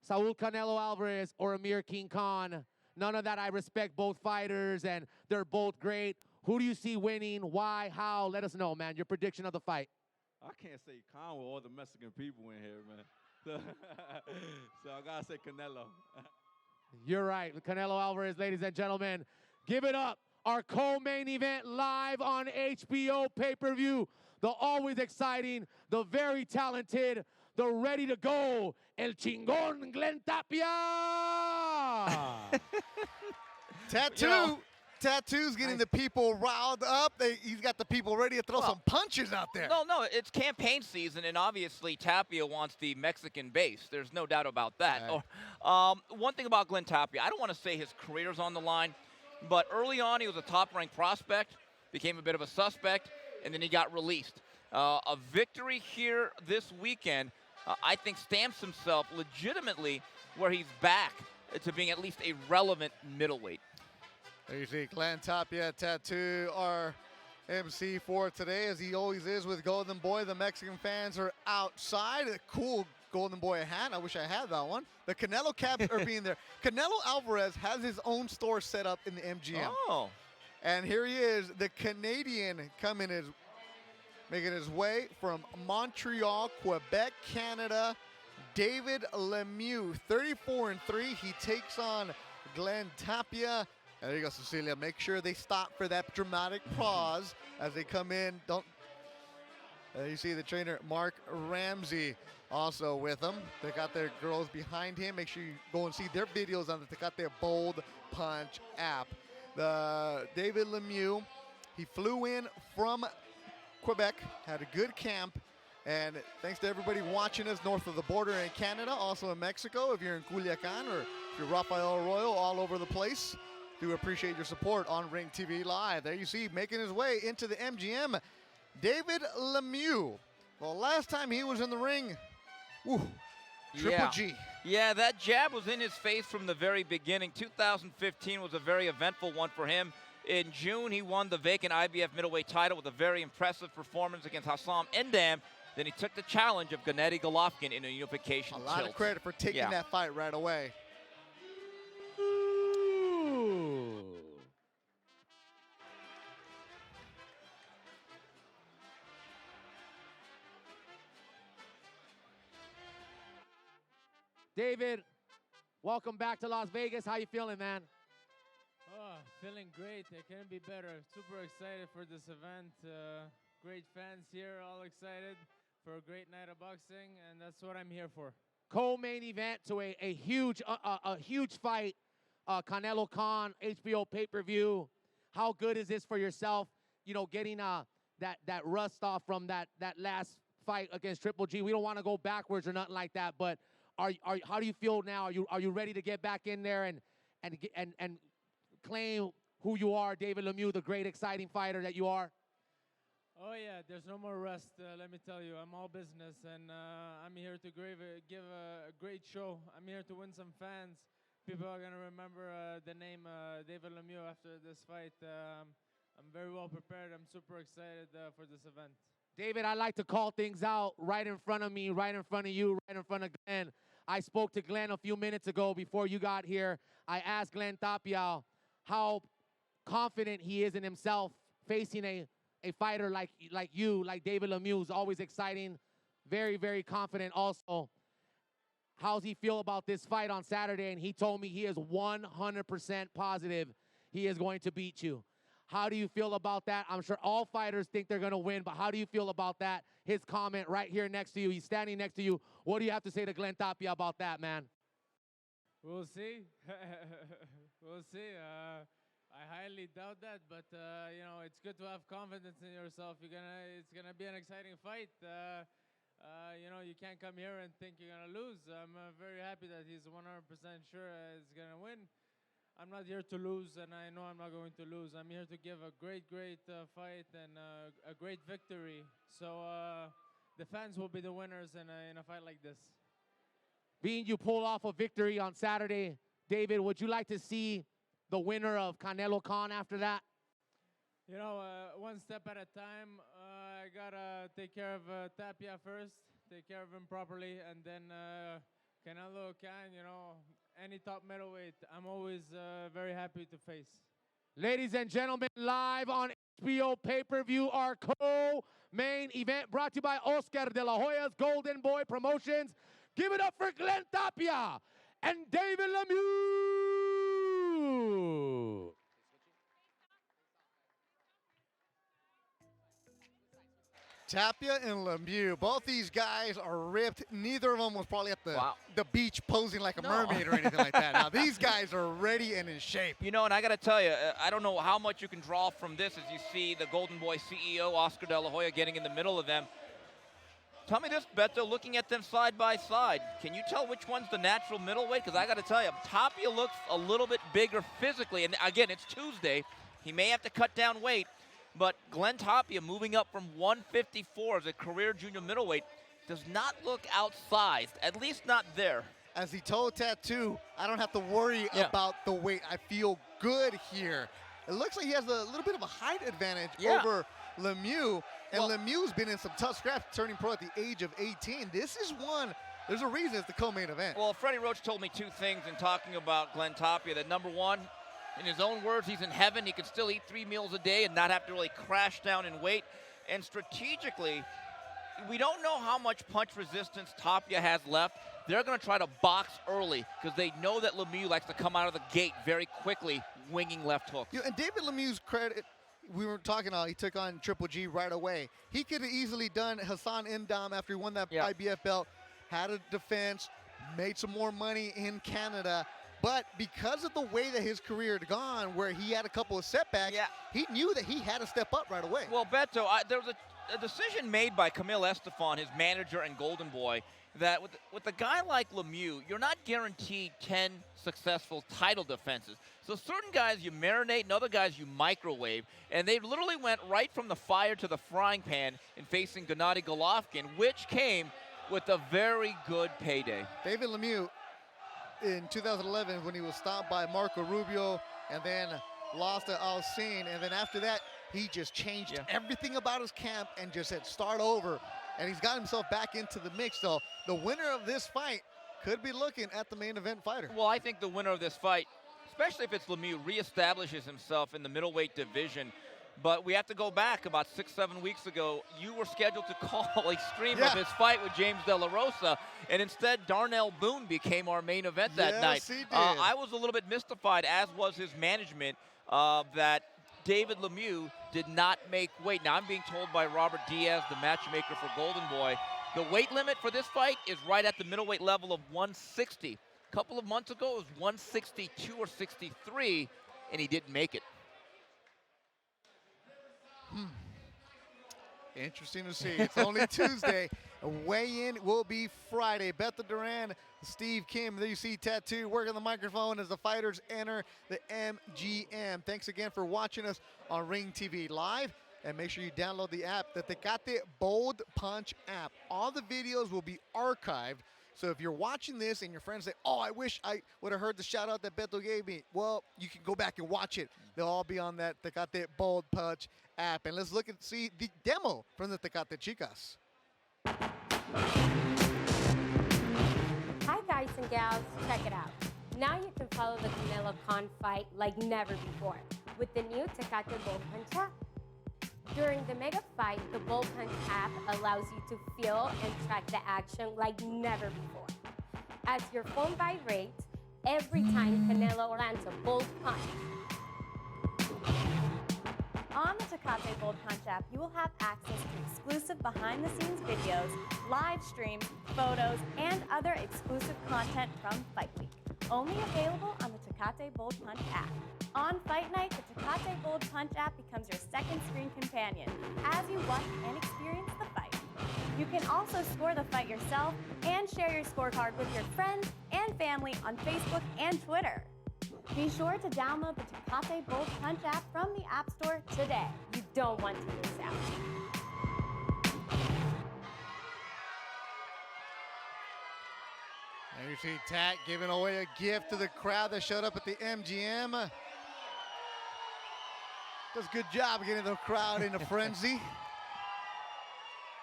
Saul Canelo Alvarez or Amir King Khan? None of that. I respect both fighters, and they're both great. Who do you see winning? Why? How? Let us know, man. Your prediction of the fight. I can't say Khan with all the Mexican people in here, man. So I got to say Canelo. You're right. Canelo Alvarez, ladies and gentlemen. Give it up. Our co-main event live on HBO pay-per-view. The always exciting, the very talented, the ready to go, El Chingon Glenn Tapia. Tattoo's getting the people riled up. He's got the people ready to throw some punches out there. No, it's campaign season, and obviously Tapia wants the Mexican base. There's no doubt about that. Right. One thing about Glenn Tapia, I don't want to say his career's on the line, but early on he was a top-ranked prospect, became a bit of a suspect, and then he got released. A victory here this weekend, I think, stamps himself legitimately where he's back to being at least a relevant middleweight. There you see Glenn Tapia, Tattoo, our MC for today, as he always is with Golden Boy. The Mexican fans are outside. A cool Golden Boy hat. I wish I had that one. The Canelo caps are being there. Canelo Alvarez has his own store set up in the MGM. Oh. And here he is, the Canadian making his way from Montreal, Quebec, Canada. David Lemieux, 34-3. He takes on Glenn Tapia. And there you go, Cecilia. Make sure they stop for that dramatic pause as they come in. You see the trainer, Mark Ramsey, also with them. They got their girls behind him. Make sure you go and see their videos on the Tecate Bold Punch app. The David Lemieux, he flew in from Quebec, had a good camp. And thanks to everybody watching us north of the border in Canada, also in Mexico, if you're in Culiacan or if you're Rafael Arroyo, all over the place. Do appreciate your support on Ring TV Live. There you see, making his way into the MGM, David Lemieux. The last time he was in the ring, Triple G. Yeah, that jab was in his face from the very beginning. 2015 was a very eventful one for him. In June, he won the vacant IBF middleweight title with a very impressive performance against Hassam Endam. Then he took the challenge of Gennady Golovkin in a unification A lot of credit for taking that fight right away. David, welcome back to Las Vegas. How you feeling, man? Oh, feeling great. It can't be better. Super excited for this event. Great fans here, all excited for a great night of boxing, and that's what I'm here for. Co-main event to a huge fight. Canelo Khan, HBO pay-per-view. How good is this for yourself? You know, getting that rust off from that last fight against Triple G. We don't want to go backwards or nothing like that, but how do you feel now? Are you ready to get back in there and claim who you are, David Lemieux, the great, exciting fighter that you are? Oh yeah, there's no more rest. Let me tell you, I'm all business, and I'm here to give a great show. I'm here to win some fans. People are gonna remember the name David Lemieux after this fight. I'm very well prepared. I'm super excited for this event. David, I like to call things out right in front of me, right in front of you, right in front of Glenn. I spoke to Glenn a few minutes ago before you got here. I asked Glenn Tapia how confident he is in himself facing a fighter like you, like David Lemieux, is always exciting, very, very confident also. How's he feel about this fight on Saturday? And he told me he is 100% positive he is going to beat you. How do you feel about that? I'm sure all fighters think they're going to win, but how do you feel about that? His comment right here next to you. He's standing next to you. What do you have to say to Glenn Tapia about that, man? We'll see. We'll see. I highly doubt that, but you know, it's good to have confidence in yourself. It's gonna be an exciting fight. You know, you can't come here and think you're gonna lose. I'm very happy that he's 100% sure he's gonna win. I'm not here to lose, and I know I'm not going to lose. I'm here to give a great fight and a great victory. So the fans will be the winners in a fight like this. Being you pull off a victory on Saturday, David, would you like to see the winner of Canelo Khan after that? You know, one step at a time. I gotta take care of Tapia first, take care of him properly, and then Canelo Khan, you know, any top middleweight, I'm always very happy to face. Ladies and gentlemen, live on HBO pay-per-view, our co-main event brought to you by Oscar de la Hoya's Golden Boy Promotions. Give it up for Glenn Tapia and David Lemieux. Tapia and Lemieux, both these guys are ripped. Neither of them was probably at the beach posing like a mermaid or anything like that. Now, these guys are ready and in shape. You know, and I got to tell you, I don't know how much you can draw from this as you see the Golden Boy CEO, Oscar De La Hoya, getting in the middle of them. Tell me this, Beto, looking at them side by side, can you tell which one's the natural middleweight? Because I got to tell you, Tapia looks a little bit bigger physically. And again, it's Tuesday. He may have to cut down weight. But Glenn Tapia moving up from 154 as a career junior middleweight does not look outsized, at least not there. As he told Tattoo, I don't have to worry about the weight. I feel good here. It looks like he has a little bit of a height advantage over Lemieux. And Lemieux's been in some tough scraps turning pro at the age of 18. This is one, there's a reason it's the co-main event. Well, Freddie Roach told me two things in talking about Glenn Tapia. That number one, in his own words, he's in heaven. He can still eat 3 meals a day and not have to really crash down in weight. And strategically, we don't know how much punch resistance Tapia has left. They're going to try to box early because they know that Lemieux likes to come out of the gate very quickly, winging left hooks. Yeah, and David Lemieux's credit, we were talking about, he took on Triple G right away. He could have easily done Hassan Ndam after he won that IBF belt, had a defense, made some more money in Canada. But because of the way that his career had gone, where he had a couple of setbacks, he knew that he had to step up right away. Well, Beto, there was a decision made by Camille Estefan, his manager and Golden Boy, that with a guy like Lemieux, you're not guaranteed 10 successful title defenses. So certain guys you marinate and other guys you microwave. And they literally went right from the fire to the frying pan in facing Gennady Golovkin, which came with a very good payday. David Lemieux, in 2011, when he was stopped by Marco Rubio and then lost to Alcine, and then after that, he just changed everything about his camp and just said start over, and he's got himself back into the mix. So the winner of this fight could be looking at the main event fighter. Well, I think the winner of this fight, especially if it's Lemieux, reestablishes himself in the middleweight division. But we have to go back about 6-7 weeks ago. You were scheduled to call a stream of his fight with James De La Rosa, and instead Darnell Boone became our main event that night. He did. I was a little bit mystified, as was his management, that David Lemieux did not make weight. Now, I'm being told by Robert Diaz, the matchmaker for Golden Boy, the weight limit for this fight is right at the middleweight level of 160. A couple of months ago, it was 162 or 63, and he didn't make it. Interesting to see. It's only Tuesday. Weigh-in will be Friday. Beto Duran, Steve Kim. There you see Tattoo working the microphone as the fighters enter the MGM. Thanks again for watching us on Ring TV Live. And make sure you download the app, the Tecate Bold Punch app. All the videos will be archived. So if you're watching this and your friends say, oh, I wish I would have heard the shout out that Beto gave me, well, you can go back and watch it. They'll all be on that Tecate Bold Punch app. And let's look and see the demo from the Tecate Chicas. Hi guys and gals, check it out. Now you can follow the Canelo Khan fight like never before with the new Tecate Bold Punch app. During the mega fight, the Bold Punch app allows you to feel and track the action like never before. As your phone vibrates every time Canelo lands a bold punch. On the Tecate Bold Punch app, you will have access to exclusive behind-the-scenes videos, live streams, photos, and other exclusive content from Fight Week. Only available on the Tecate Bold Punch app. On fight night, the Tecate Bold Punch app becomes your second screen companion as you watch and experience the fight. You can also score the fight yourself and share your scorecard with your friends and family on Facebook and Twitter. Be sure to download the Tecate Bold Punch app from the App Store today. You don't want to miss out. There you see Tat giving away a gift to the crowd that showed up at the MGM. Does a good job of getting the crowd in a frenzy.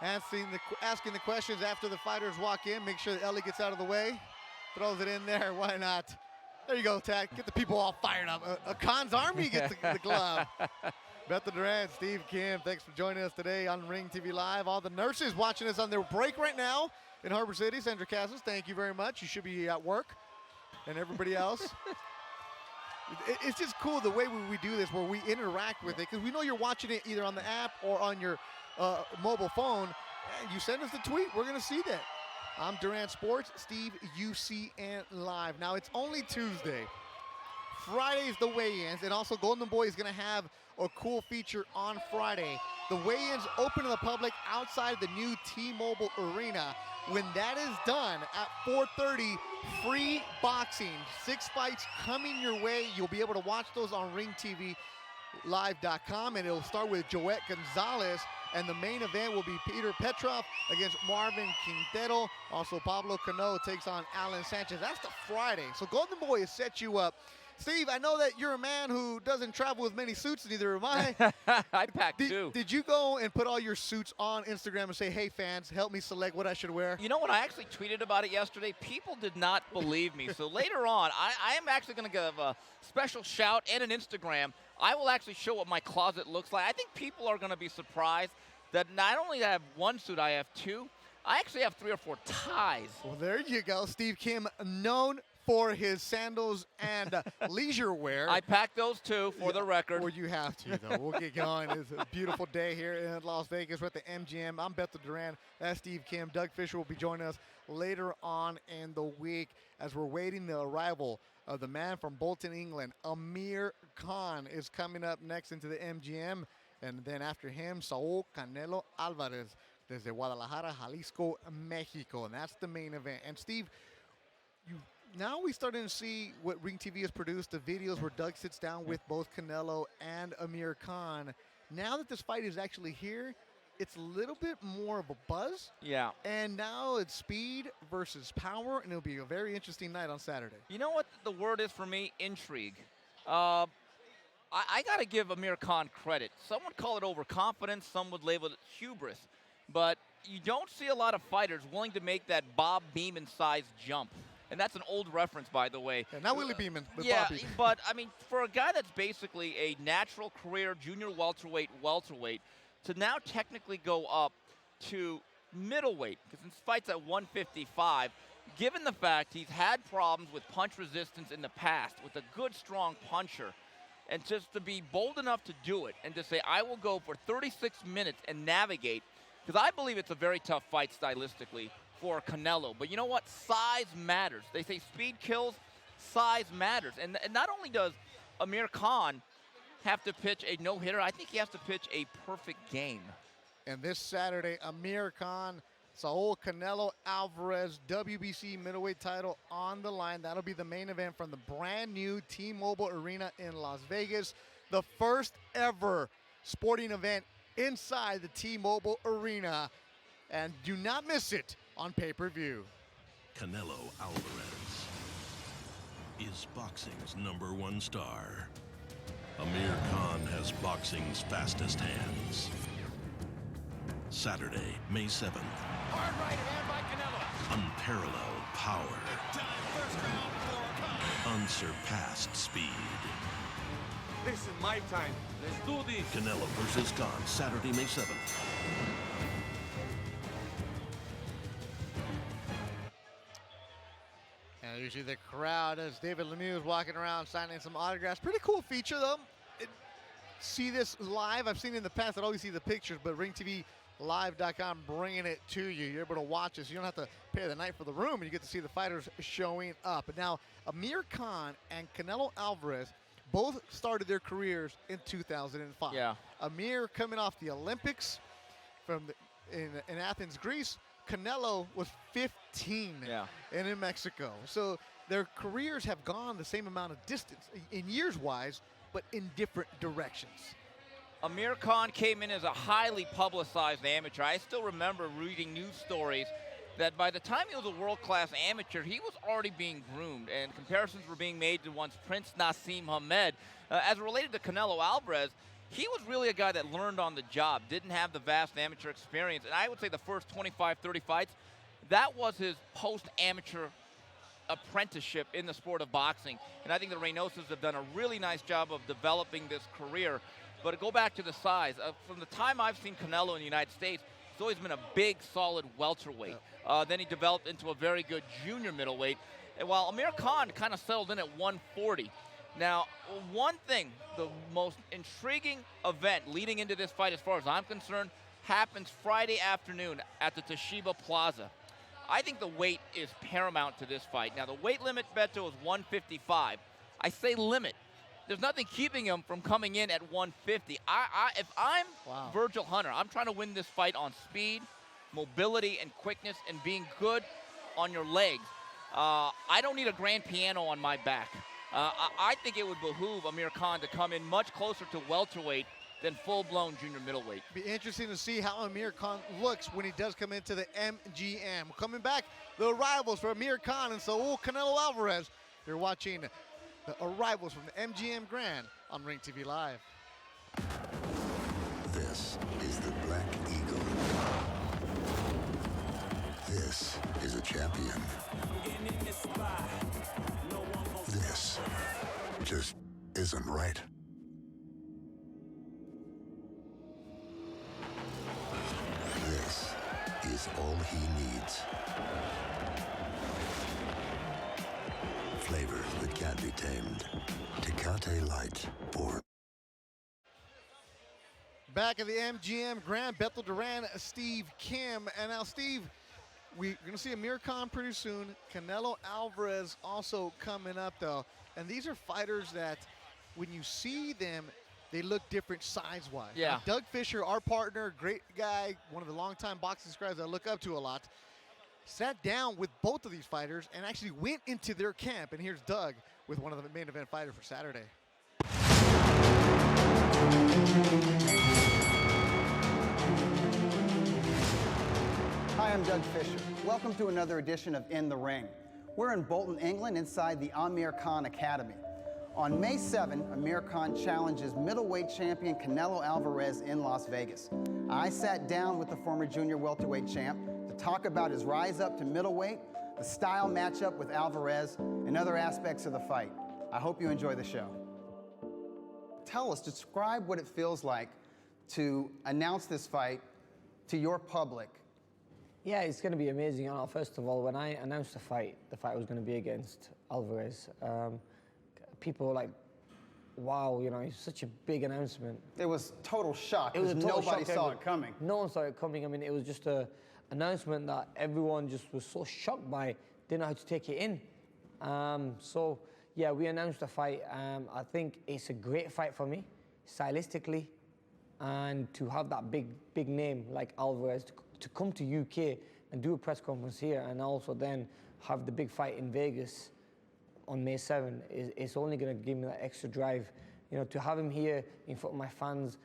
Asking the questions after the fighters walk in. Make sure that Ellie gets out of the way. Throws it in there. Why not? There you go, Tat. Get the people all fired up. A Khan's Army gets the glove. Beto Duran, Steve Kim, thanks for joining us today on Ring TV Live. All the nurses watching us on their break right now in Harbor City. Sandra Casas, thank you very much. You should be at work. And everybody else. It's just cool the way we do this, where we interact with it, because we know you're watching it either on the app or on your mobile phone. And you send us the tweet, we're going to see that. I'm Durant Sports, Steve UCN Live. Now, it's only Tuesday. Friday is the weigh-ins, and also Golden Boy is going to have a cool feature on Friday. The weigh-ins open to the public outside the new T-Mobile Arena. When that is done at 4:30, free boxing. 6 fights coming your way. You'll be able to watch those on ringtvlive.com, and it'll start with Joet Gonzalez, and the main event will be Peter Petrov against Marvin Quintero. Also, Pablo Cano takes on Alan Sanchez. That's the Friday. So Golden Boy has set you up. Steve, I know that you're a man who doesn't travel with many suits, neither am I. I packed two. Did you go and put all your suits on Instagram and say, hey, fans, help me select what I should wear? You know what? I actually tweeted about it yesterday. People did not believe me. So later on, I am actually going to give a special shout and an Instagram. I will actually show what my closet looks like. I think people are going to be surprised that not only do I have one suit, I have two. I actually have 3 or 4 ties. Well, there you go. Steve Kim, known for his sandals and leisure wear. I packed those too, for the record. Well, you have to, though. We'll get going. It's a beautiful day here in Las Vegas. We're at the MGM. I'm Beto Duran. That's Steve Kim. Doug Fisher will be joining us later on in the week as we're waiting the arrival of the man from Bolton, England. Amir Khan is coming up next into the MGM. And then after him, Saul Canelo Alvarez desde Guadalajara, Jalisco, Mexico. And that's the main event. And Steve, now we starting to see what Ring TV has produced, the videos where Doug sits down with both Canelo and Amir Khan. Now that this fight is actually here, it's a little bit more of a buzz. Yeah. And now it's speed versus power, and it'll be a very interesting night on Saturday. You know what the word is for me? Intrigue. I got to give Amir Khan credit. Some would call it overconfidence. Some would label it hubris. But you don't see a lot of fighters willing to make that Bob Beamon-sized jump. And that's an old reference, by the way. Yeah, not Willie Beeman, but yeah, Bob Beamon. But, I mean, for a guy that's basically a natural career junior welterweight, to now technically go up to middleweight, because his fight's at 155, given the fact he's had problems with punch resistance in the past, with a good, strong puncher, and just to be bold enough to do it and to say, I will go for 36 minutes and navigate, because I believe it's a very tough fight stylistically for Canelo. But you know what? Size matters. They say speed kills, size matters. And not only does Amir Khan have to pitch a no-hitter, I think he has to pitch a perfect game. And this Saturday, Amir Khan, Saul Canelo Alvarez, WBC middleweight title on the line. That'll be the main event from the brand new T-Mobile Arena in Las Vegas. The first ever sporting event inside the T-Mobile Arena. And do not miss it on pay-per-view. Canelo Alvarez is boxing's #1 star. Amir Khan has boxing's fastest hands. Saturday, May 7th. Hard right hand by Canelo. Unparalleled power. First round for Khan. Unsurpassed speed. This is my time. Let's do this. Canelo versus Khan, Saturday, May 7th. And you see the crowd as David Lemieux is walking around signing some autographs. Pretty cool feature, though. See this live. I've seen it in the past. I always see the pictures, but ringtvlive.com bringing it to you. You're able to watch this. You don't have to pay the night for the room, and you get to see the fighters showing up. Now, Amir Khan and Canelo Alvarez both started their careers in 2005. Yeah. Amir coming off the Olympics in Athens, Greece. Canelo was 15 and in Mexico. So their careers have gone the same amount of distance in years-wise, but in different directions. Amir Khan came in as a highly publicized amateur. I still remember reading news stories that by the time he was a world-class amateur, he was already being groomed, and comparisons were being made to once Prince Nassim Hamed. As related to Canelo Alvarez, he was really a guy that learned on the job, didn't have the vast amateur experience. And I would say the first 25, 30 fights, that was his post-amateur apprenticeship in the sport of boxing. And I think the Reynoses have done a really nice job of developing this career. But to go back to the size, from the time I've seen Canelo in the United States, he's always been a big, solid welterweight. Then he developed into a very good junior middleweight. And while Amir Khan kind of settled in at 140, Now, one thing, the most intriguing event leading into this fight, as far as I'm concerned, happens Friday afternoon at the Toshiba Plaza. I think the weight is paramount to this fight. Now, the weight limit, Beto, is 155. I say limit. There's nothing keeping him from coming in at 150. If I'm Virgil Hunter, I'm trying to win this fight on speed, mobility, and quickness, and being good on your legs. I don't need a grand piano on my back. I think it would behoove Amir Khan to come in much closer to welterweight than full-blown junior middleweight. Be interesting to see how Amir Khan looks when he does come into the MGM. Coming back, the arrivals for Amir Khan and Saul Canelo Alvarez. You're watching the arrivals from the MGM Grand on Ring TV Live. This is the Black Eagle. This is a champion. This just isn't right. This is all he needs. Flavor that can't be tamed. Tecate Light or Back at the MGM Grand, Bethel Duran, Steve Kim. And now, Steve, we're going to see Amir Khan pretty soon. Canelo Alvarez also coming up, though. And these are fighters that, when you see them, they look different size-wise. Yeah. Now, Doug Fisher, our partner, great guy, one of the longtime boxing scribes I look up to a lot, sat down with both of these fighters and actually went into their camp. And here's Doug with one of the main event fighters for Saturday. Hi, I'm Doug Fisher. Welcome to another edition of In the Ring. We're in Bolton, England, inside the Amir Khan Academy. On May 7, Amir Khan challenges middleweight champion Canelo Alvarez in Las Vegas. I sat down with the former junior welterweight champ to talk about his rise up to middleweight, the style matchup with Alvarez, and other aspects of the fight. I hope you enjoy the show. Tell us, describe what it feels like to announce this fight to your public. Yeah, it's going to be amazing. First of all, when I announced the fight was going to be against Alvarez. People were like, wow, you know, it's such a big announcement. It was total shock. It was nobody saw it coming. No one saw it coming. I mean, it was just an announcement that everyone just was so shocked by, didn't know how to take it in. So, yeah, we announced the fight. I think it's a great fight for me, stylistically, and to have that big name like Alvarez, to come to UK and do a press conference here and also then have the big fight in Vegas on May 7 is only going to give me that extra drive. You know, to have him here in front of my fans,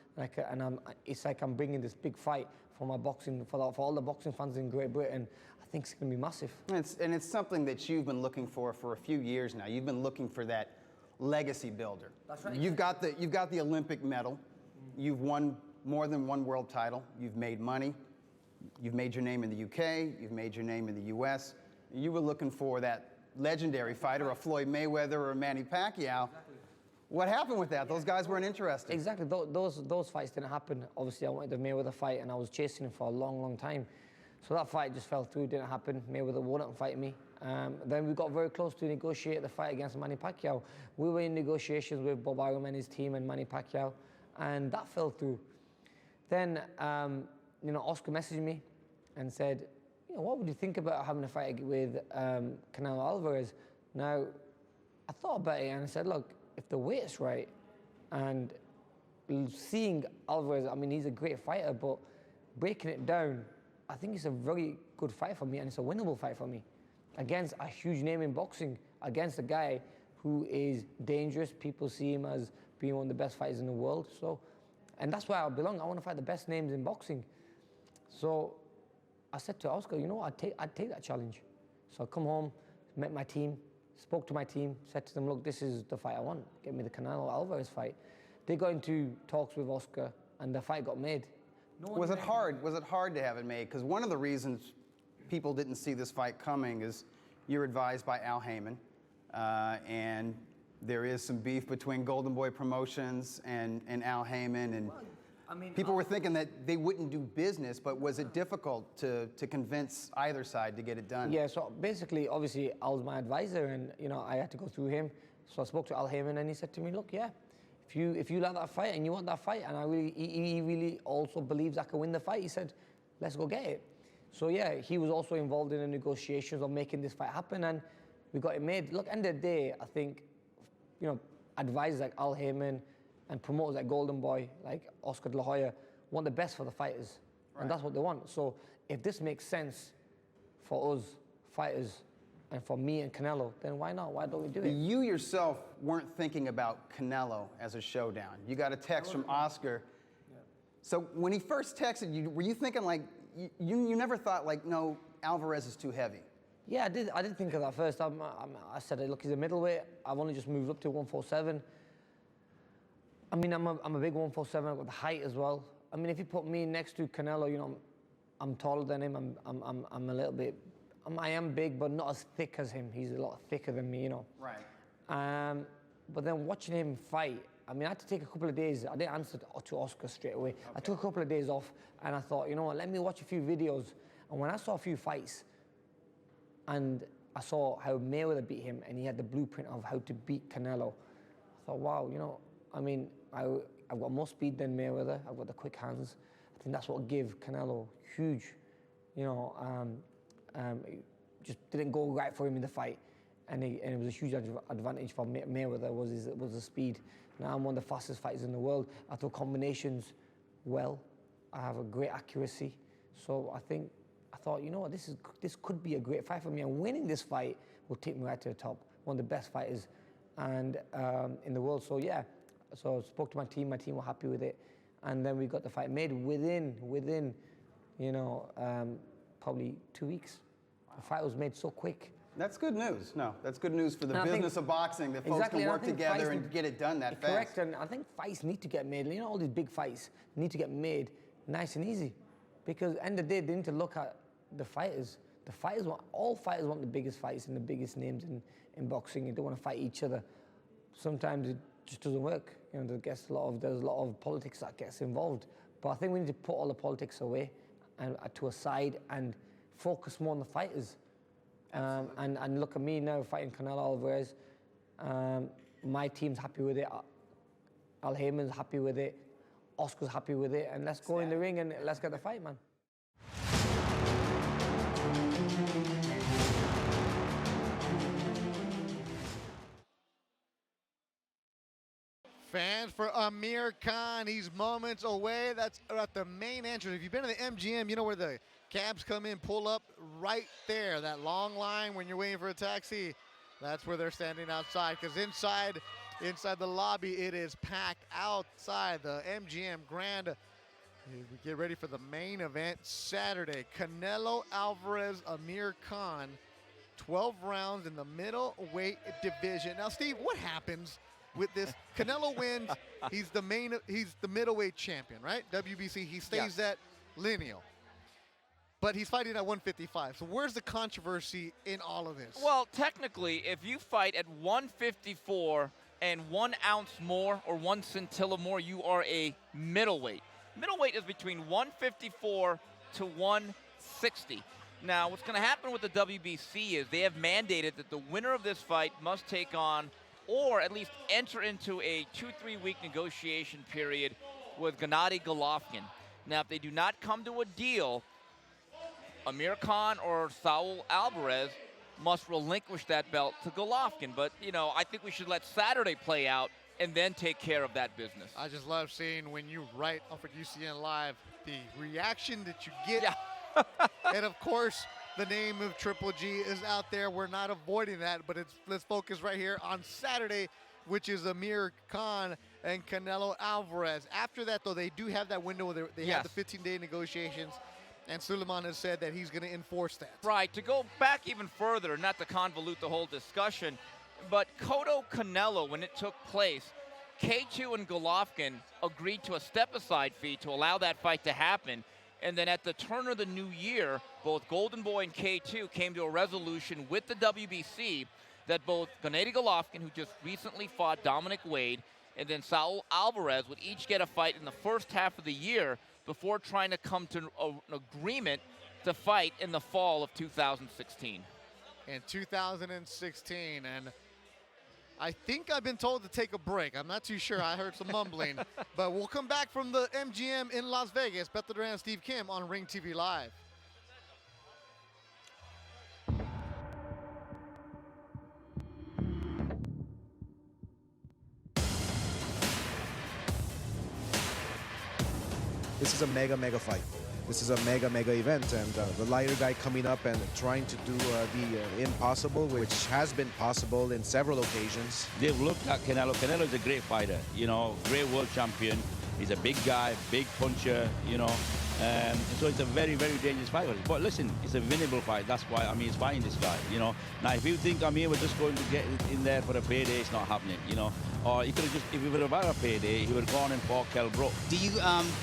it's like I'm bringing this big fight for my boxing, for all the boxing fans in Great Britain. I think it's going to be massive. And it's something that you've been looking for a few years now. You've been looking for that legacy builder. That's right. You've got the Olympic medal. You've won more than one world title. You've made money. You've made your name in the UK. You've made your name in the US. You were looking for that legendary fighter, a Floyd Mayweather or a Manny Pacquiao. Exactly. What happened with that? Those guys weren't interested. Exactly. Those fights didn't happen. Obviously, I wanted the Mayweather fight, and I was chasing him for a long time. So that fight just fell through, didn't happen. Mayweather wouldn't fight me. Then we got very close to negotiate the fight against Manny Pacquiao. We were in negotiations with Bob Arum and his team and Manny Pacquiao, and that fell through. Then, you know, Oscar messaged me and said, you know, what would you think about having a fight with Canelo Alvarez? Now, I thought about it and I said, look, if the weight's right and seeing Alvarez, I mean, he's a great fighter, but breaking it down, I think it's a very good fight for me and it's a winnable fight for me against a huge name in boxing, against a guy who is dangerous. People see him as being one of the best fighters in the world. So, and that's where I belong. I want to fight the best names in boxing. So I said to Oscar, you know what, I'd take that challenge. So I come home, met my team, spoke to my team, said to them, look, this is the fight I want. Get me the Canelo Alvarez fight. They got into talks with Oscar and the fight got made. Was it hard to have it made? Because one of the reasons people didn't see this fight coming is you're advised by Al Heyman, and there is some beef between Golden Boy Promotions and Al Heyman, and I mean, people were thinking that they wouldn't do business, but was it difficult to convince either side to get it done? Yeah, so basically, obviously, Al's my advisor, and you know, I had to go through him. So I spoke to Al Heyman, and he said to me, look, yeah, if you like that fight and you want that fight, and he really also believes I can win the fight, he said, let's go get it. So yeah, he was also involved in the negotiations of making this fight happen, and we got it made. Look, end of the day, I think, you know, advisors like Al Heyman and promoters like Golden Boy, like Oscar De La Hoya, want the best for the fighters, and that's what they want. So if this makes sense for us fighters and for me and Canelo, then why not? Why don't we do it? You yourself weren't thinking about Canelo as a showdown. You got a text from Oscar. Yeah. So when he first texted you, were you thinking like, you never thought like, no, Alvarez is too heavy? Yeah, I did think of that first. I said, look, he's a middleweight. I've only just moved up to 147. I mean, I'm a big 147. I've got the height as well. I mean, if you put me next to Canelo, you know, I'm taller than him. I'm a little bit. I am big, but not as thick as him. He's a lot thicker than me, you know. Right. But then watching him fight, I mean, I had to take a couple of days. I didn't answer to Oscar straight away. Okay. I took a couple of days off, and I thought, you know what, let me watch a few videos. And when I saw a few fights, and I saw how Mayweather beat him, and he had the blueprint of how to beat Canelo, I thought, wow, you know, I mean, I've got more speed than Mayweather. I've got the quick hands. I think that's what gave Canelo huge, you know, it just didn't go right for him in the fight, and it was a huge advantage for Mayweather was the speed. Now I'm one of the fastest fighters in the world. I throw combinations well. I have a great accuracy. So I thought, you know what, this could be a great fight for me, and winning this fight will take me right to the top. One of the best fighters and in the world. So yeah, so I spoke to my team. My team were happy with it, and then we got the fight made within you know, probably 2 weeks. The fight was made so quick. That's good news. No, that's good news for the business of boxing, that folks exactly, can work together and get it done that fast. Correct, and I think fights need to get made. You know, all these big fights need to get made nice and easy, because at the end of the day, they need to look at the fighters. All fighters want the biggest fights and the biggest names in boxing. They want to fight each other. Sometimes it just doesn't work. You know, there's a lot of politics that gets involved. But I think we need to put all the politics away and to a side and focus more on the fighters. And look at me now fighting Canelo Alvarez. My team's happy with it. Al Heyman's happy with it. Oscar's happy with it. And let's go in the ring and let's get the fight, man. Fans for Amir Khan. He's moments away. That's at the main entrance. If you've been to the MGM, you know where the cabs come in, pull up right there. That long line when you're waiting for a taxi. That's where they're standing outside, because inside the lobby, it is packed outside the MGM Grand. We get ready for the main event Saturday. Canelo Alvarez, Amir Khan, 12 rounds in the middleweight division. Now, Steve, what happens with this? Canelo wins. He's the middleweight champion, right? WBC. He stays at lineal. But he's fighting at 155. So where's the controversy in all of this? Well, technically, if you fight at 154 and 1 ounce more or 1 scintilla more, you are a middleweight. Middleweight is between 154 to 160. Now, what's going to happen with the WBC is they have mandated that the winner of this fight must take on, or at least enter into, a 2-3 week negotiation period with Gennady Golovkin. Now, if they do not come to a deal, Amir Khan or Saul Alvarez must relinquish that belt to Golovkin. But, you know, I think we should let Saturday play out and then take care of that business. I just love seeing when you write off at UCN Live, the reaction that you get. Yeah. And, of course, the name of Triple G is out there. We're not avoiding that, but let's focus right here on Saturday, which is Amir Khan and Canelo Alvarez. After that, though, they do have that window where they have the 15-day negotiations, and Suleiman has said that he's going to enforce that. Right. To go back even further, not to convolute the whole discussion, but Cotto Canelo, when it took place, K2 and Golovkin agreed to a step-aside fee to allow that fight to happen. And then at the turn of the new year, both Golden Boy and K2 came to a resolution with the WBC that both Gennady Golovkin, who just recently fought Dominic Wade, and then Saul Alvarez would each get a fight in the first half of the year before trying to come to an agreement to fight in the fall of 2016. In 2016, and I think I've been told to take a break. I'm not too sure. I heard some mumbling. But we'll come back from the MGM in Las Vegas. Beto Duran and Steve Kim on Ring TV Live. This is a mega fight. This is a mega event, and the lighter guy coming up and trying to do the impossible, which has been possible in several occasions. They've looked at Canelo. Canelo is a great fighter, you know, great world champion. He's a big guy, big puncher, you know. So it's a very dangerous fight. But listen, it's a winnable fight. That's why Amir's fighting this guy, you know. Now, if you think Amir was just going to get in there for a payday, it's not happening, you know. Or he could have just, if he would have had a payday, he would have gone and fought Kell Brook. Do you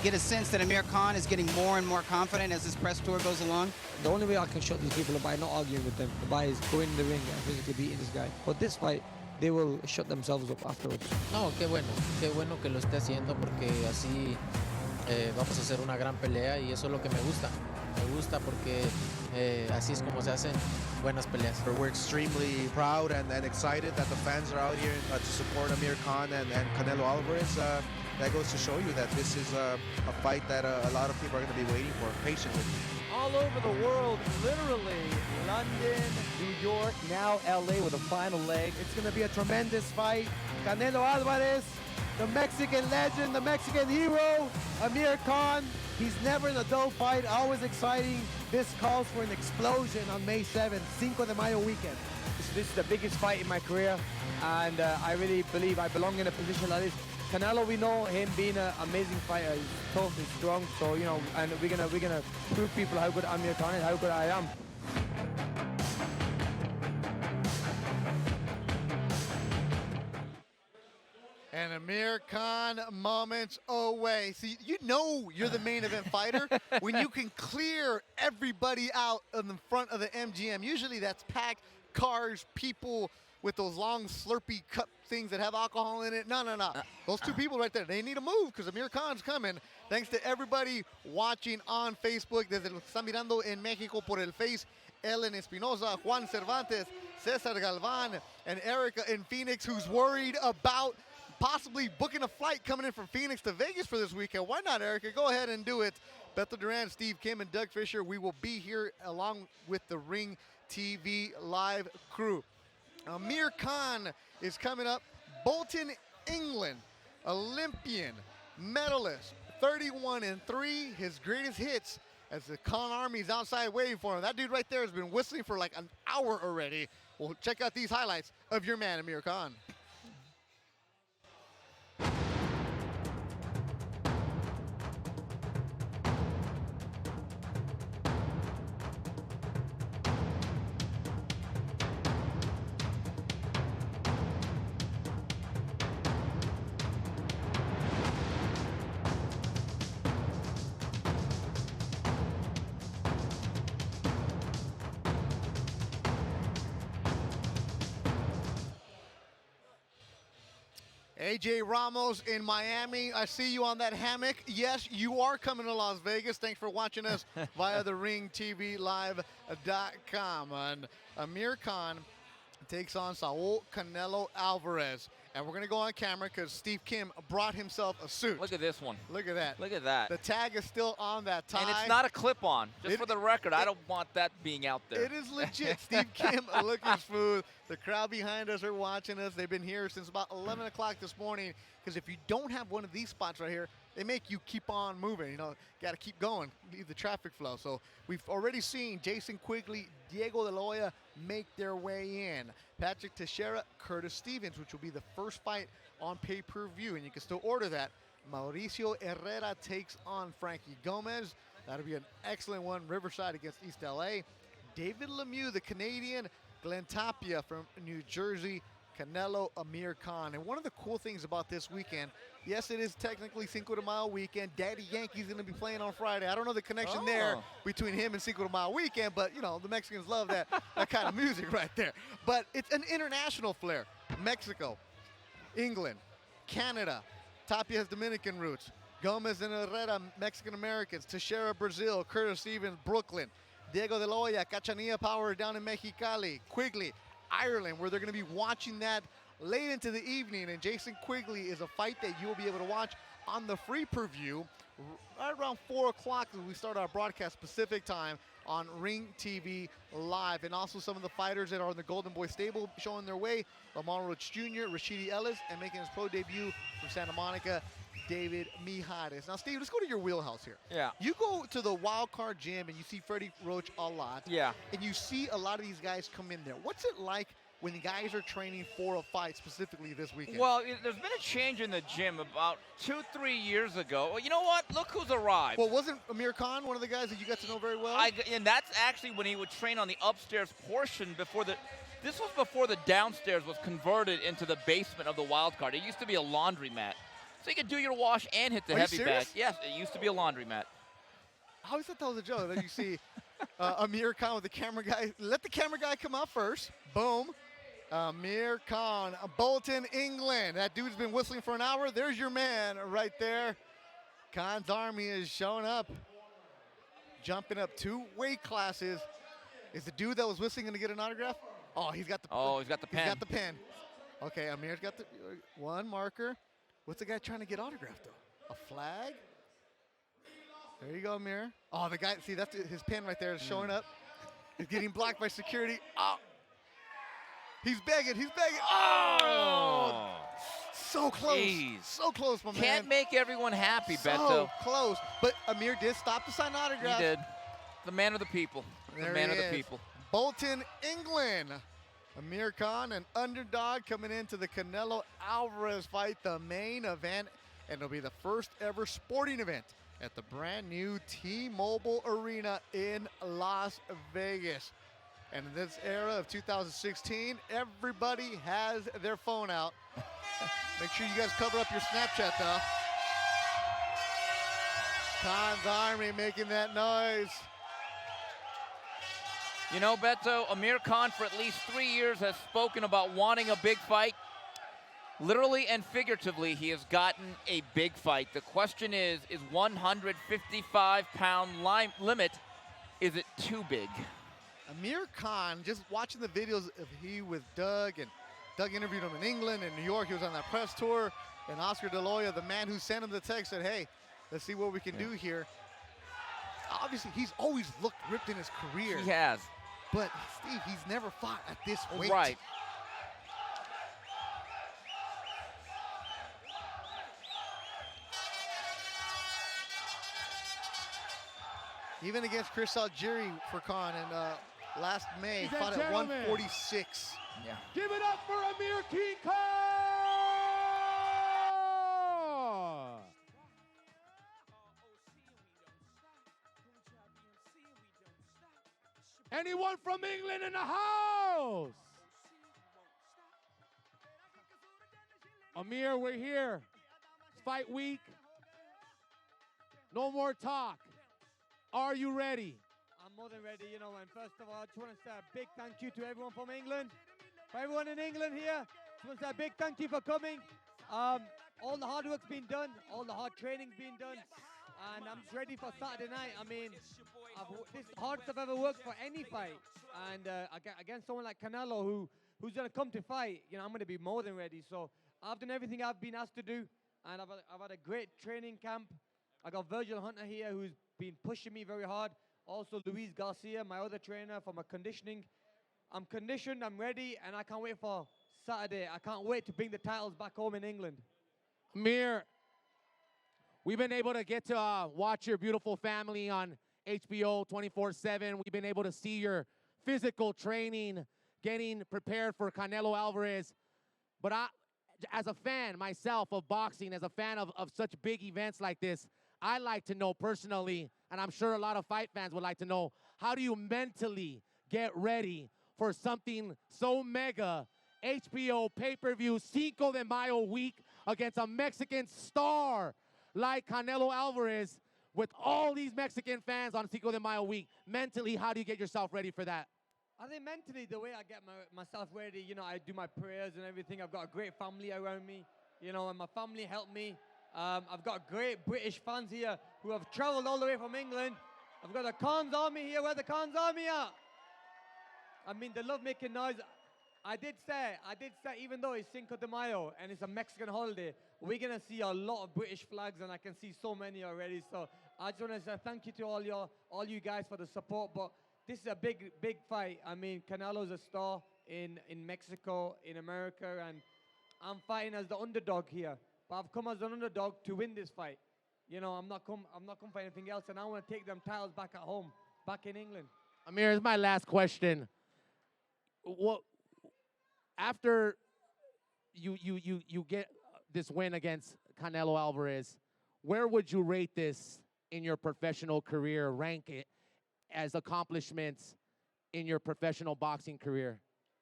get a sense that Amir Khan is getting more and more confident as this press tour goes along? The only way I can shut these people up by not arguing with them, by is going in the ring and physically beating this guy. But this fight, they will shut themselves up afterwards. No, qué bueno que lo esté haciendo porque así vamos a hacer una gran pelea y eso es lo que me gusta. Me gusta porque así es como se hacen buenas peleas. We're extremely proud and excited that the fans are out here to support Amir Khan and Canelo Alvarez. That goes to show you that this is a fight that a lot of people are going to be waiting for patiently. All over the world, literally. London, New York, now LA with a final leg. It's going to be a tremendous fight. Canelo Alvarez, the Mexican legend, the Mexican hero, Amir Khan. He's never in a dull fight, always exciting. This calls for an explosion on May 7th, Cinco de Mayo weekend. This is the biggest fight in my career, and I really believe I belong in a position like this. Canelo, we know him being an amazing fighter. He's tough, he's strong, so, you know, and we're gonna prove people how good Amir Khan is, how good I am. And Amir Khan moments away. See, you know you're the main event fighter when you can clear everybody out in the front of the MGM. Usually that's packed, cars, people with those long slurpy cup things that have alcohol in it. No. Those two people right there, they need to move because Amir Khan's coming. Thanks to everybody watching on Facebook. Desde los que están mirando en México por el Face, Ellen Espinosa, Juan Cervantes, Cesar Galvan, and Erica in Phoenix, who's worried about possibly booking a flight coming in from Phoenix to Vegas for this weekend. Why not, Erica? Go ahead and do it. Beto Duran, Steve Kim, and Doug Fisher, we will be here along with the Ring TV Live crew. Amir Khan is coming up. Bolton, England, Olympian, medalist, 31-3. His greatest hits as the Khan Army is outside waiting for him. That dude right there has been whistling for like an hour already. Well, check out these highlights of your man, Amir Khan. AJ Ramos in Miami. I see you on that hammock. Yes, you are coming to Las Vegas. Thanks for watching us via the ringtvlive.com. And Amir Khan takes on Saul Canelo Alvarez. And we're going to go on camera because Steve Kim brought himself a suit. Look at this one. Look at that. Look at that. The tag is still on that tie. And it's not a clip-on. Just for the record, I don't want that being out there. It is legit. Steve Kim looking smooth. The crowd behind us are watching us. They've been here since about 11 o'clock this morning because if you don't have one of these spots right here, they make you keep on moving. You know, got to keep going, leave the traffic flow. So we've already seen Jason Quigley, Diego De La Hoya make their way in. Patrick Teixeira, Curtis Stevens, which will be the first fight on pay-per-view, and you can still order that. Mauricio Herrera takes on Frankie Gomez. That'll be an excellent one. Riverside against East LA. David Lemieux, the Canadian. Glenn Tapia from New Jersey. Canelo, Amir Khan. And one of the cool things about this weekend, yes, it is technically Cinco de Mayo weekend. Daddy Yankee's going to be playing on Friday. I don't know the connection there between him and Cinco de Mayo weekend, but, you know, the Mexicans love that kind of music right there. But it's an international flair. Mexico, England, Canada. Tapia has Dominican roots. Gomez and Herrera, Mexican-Americans. Teixeira, Brazil. Curtis Stevens, Brooklyn. Diego De La Hoya, Cachanilla Power down in Mexicali. Quigley, Ireland, where they're going to be watching that late into the evening, and Jason Quigley is a fight that you will be able to watch on the free preview right around 4 o'clock as we start our broadcast Pacific time on Ring TV Live. And also some of the fighters that are in the Golden Boy stable showing their way: Lamar Roach Jr., Rashidi Ellis, and making his pro debut from Santa Monica, David Mijares. Now, Steve, let's go to your wheelhouse here. Yeah. You go to the Wild Card Gym and you see Freddie Roach a lot. Yeah. And you see a lot of these guys come in there. What's it like when the guys are training for a fight, specifically this weekend? Well, there's been a change in the gym about 2-3 years ago. Well, you know what? Look who's arrived. Well, wasn't Amir Khan one of the guys that you got to know very well? And that's actually when he would train on the upstairs portion before the. This was before the downstairs was converted into the basement of the Wild Card. It used to be a laundromat. So you could do your wash and hit the heavy bag. Yes, it used to be a laundromat. I always thought that was a joke. Then you see Amir Khan with the camera guy. Let the camera guy come out first. Boom. Amir Khan, Bolton, England. That dude's been whistling for an hour. There's your man right there. Khan's Army is showing up. Jumping up 2 weight classes. Is the dude that was whistling going to get an autograph? Oh, he's got the pen. He's got the pen. Okay, Amir's got the one marker. What's the guy trying to get autographed, though? A flag? There you go, Amir. Oh, the guy, see, that's his pen right there is showing up. He's getting blocked by security. Oh. He's begging. Oh! So close. Jeez. So close, my man. Can't make everyone happy, so Beto. Close. But Amir did stop to sign autographs. He did. The man of the people. There the man he of the is. people. Bolton, England. Amir Khan, an underdog, coming into the Canelo Alvarez fight, the main event, and it'll be the first ever sporting event at the brand new T-Mobile Arena in Las Vegas. And in this era of 2016, everybody has their phone out. Make sure you guys cover up your Snapchat, though. Khan's Army making that noise. You know, Beto, Amir Khan for at least 3 years has spoken about wanting a big fight. Literally and figuratively, he has gotten a big fight. The question is 155-pound limit, is it too big? Amir Khan, just watching the videos of he with Doug, and Doug interviewed him in England and New York. He was on that press tour. And Oscar De La Hoya, the man who sent him the text, said, hey, let's see what we can do here. Obviously, he's always looked ripped in his career. He has. But, Steve, he's never fought at this weight. Right. Even against Chris Algieri for Khan in last May, fought at 146. Yeah. Give it up for Amir Khan! Anyone from England in the house? Amir, we're here. It's fight week. No more talk. Are you ready? I'm more than ready, you know, and first of all, I just want to say a big thank you to everyone from England. For everyone in England here, I just want to say a big thank you for coming. All the hard work's been done, all the hard training's been done, and I'm just ready for Saturday night. I mean, this is the hardest I've ever worked for any fight, and against someone like Canelo, who's going to come to fight, you know, I'm going to be more than ready. So I've done everything I've been asked to do, and I've had a great training camp. I got Virgil Hunter here, who's been pushing me very hard. Also, Luis Garcia, my other trainer, for my conditioning. I'm conditioned, I'm ready, and I can't wait for Saturday. I can't wait to bring the titles back home in England. Amir, we've been able to get to watch your beautiful family on HBO 24/7. We've been able to see your physical training, getting prepared for Canelo Alvarez. But as a fan myself of boxing, as a fan of such big events like this, I like to know personally, and I'm sure a lot of fight fans would like to know, how do you mentally get ready for something so mega? HBO pay-per-view Cinco de Mayo week against a Mexican star like Canelo Alvarez, with all these Mexican fans on Cinco de Mayo week. Mentally, how do you get yourself ready for that? I think mentally, the way I get myself ready, you know, I do my prayers and everything. I've got a great family around me, you know, and my family helped me. I've got great British fans here who have traveled all the way from England. I've got the Khan's Army here. Where the Khan's Army are? I mean, they love making noise. I did say, even though it's Cinco de Mayo and it's a Mexican holiday, we're gonna see a lot of British flags, and I can see so many already. So I just want to say thank you to all you guys for the support. But this is a big fight. I mean, Canelo's a star in Mexico, in America, and I'm fighting as the underdog here. But I've come as an underdog to win this fight. You know, I'm not come for anything else, and I want to take them titles back at home, back in England. Amir, here's my last question. What after you get this win against Canelo Alvarez, where would you rate this in your professional career? Rank it as accomplishments in your professional boxing career?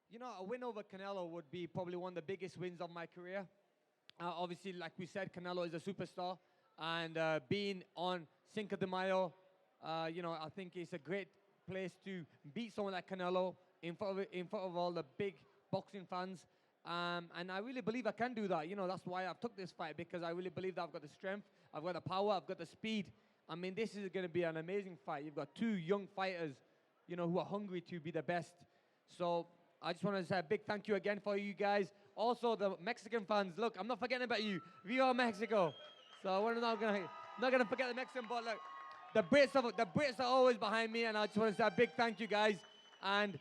You know, a win over Canelo would be probably one of the biggest wins of my career. Obviously, like we said, Canelo is a superstar, and being on Cinco de Mayo, you know, I think it's a great place to beat someone like Canelo in front of all the big boxing fans. And I really believe I can do that. You know, that's why I've took this fight, because I really believe that I've got the strength, I've got the power, I've got the speed. I mean, this is going to be an amazing fight. You've got two young fighters, you know, who are hungry to be the best. So I just want to say a big thank you again for you guys. Also, the Mexican fans, look, I'm not forgetting about you. Viva Mexico. So we're not gonna forget the Mexican, but look, the Brits are always behind me, and I just want to say a big thank you, guys. And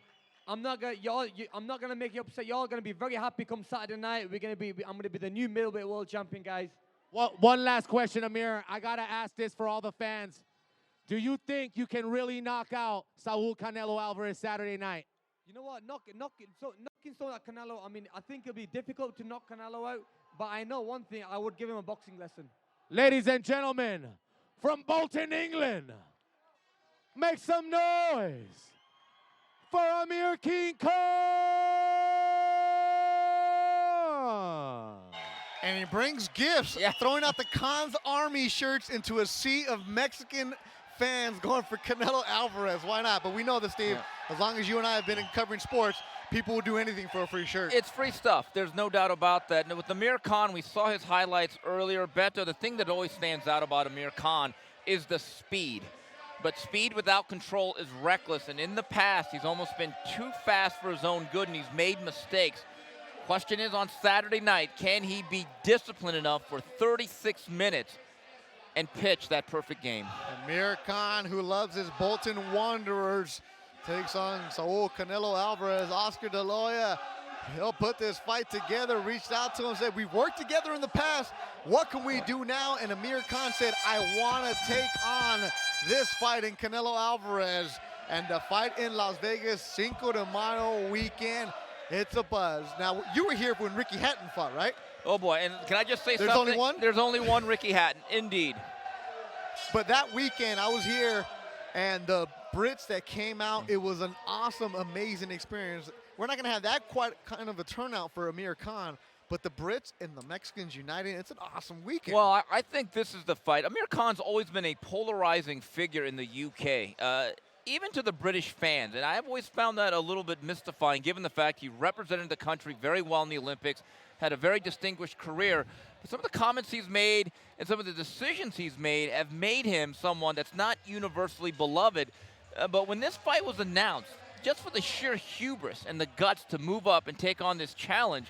I'm not gonna make you upset. Y'all gonna be very happy come Saturday night. I'm gonna be the new middleweight world champion, guys. Well, one last question, Amir. I gotta ask this for all the fans. Do you think you can really knock out Saul Canelo Alvarez Saturday night? You know what? Knocking someone like Canelo. I mean, I think it'll be difficult to knock Canelo out, but I know one thing: I would give him a boxing lesson. Ladies and gentlemen, from Bolton, England, make some noise for Amir Khan! And he brings gifts, throwing out the Khan's Army shirts into a sea of Mexican fans going for Canelo Alvarez. Why not? But we know this, Steve. As long as you and I have been in covering sports, people will do anything for a free shirt. It's free stuff. There's no doubt about that. And with Amir Khan, we saw his highlights earlier. Beto, the thing that always stands out about Amir Khan is the speed. But speed without control is reckless. And in the past, he's almost been too fast for his own good, and he's made mistakes. Question is, on Saturday night, can he be disciplined enough for 36 minutes and pitch that perfect game? Amir Khan, who loves his Bolton Wanderers, takes on Saul Canelo Alvarez. Oscar De La Hoya, he'll put this fight together, reached out to him, said, we've worked together in the past. What can we do now? And Amir Khan said, I want to take on this fight in Canelo Alvarez. And the fight in Las Vegas, Cinco de Mayo weekend, it's a buzz. Now, you were here when Ricky Hatton fought, right? Oh, boy. And can I just say something? There's only one? There's only one Ricky Hatton, indeed. But that weekend, I was here, and the Brits that came out, it was an awesome, amazing experience. We're not going to have that quite kind of a turnout for Amir Khan, but the Brits and the Mexicans uniting, it's an awesome weekend. Well, I think this is the fight. Amir Khan's always been a polarizing figure in the UK, even to the British fans. And I've always found that a little bit mystifying, given the fact he represented the country very well in the Olympics, had a very distinguished career. But some of the comments he's made and some of the decisions he's made have made him someone that's not universally beloved. But when this fight was announced, just for the sheer hubris and the guts to move up and take on this challenge,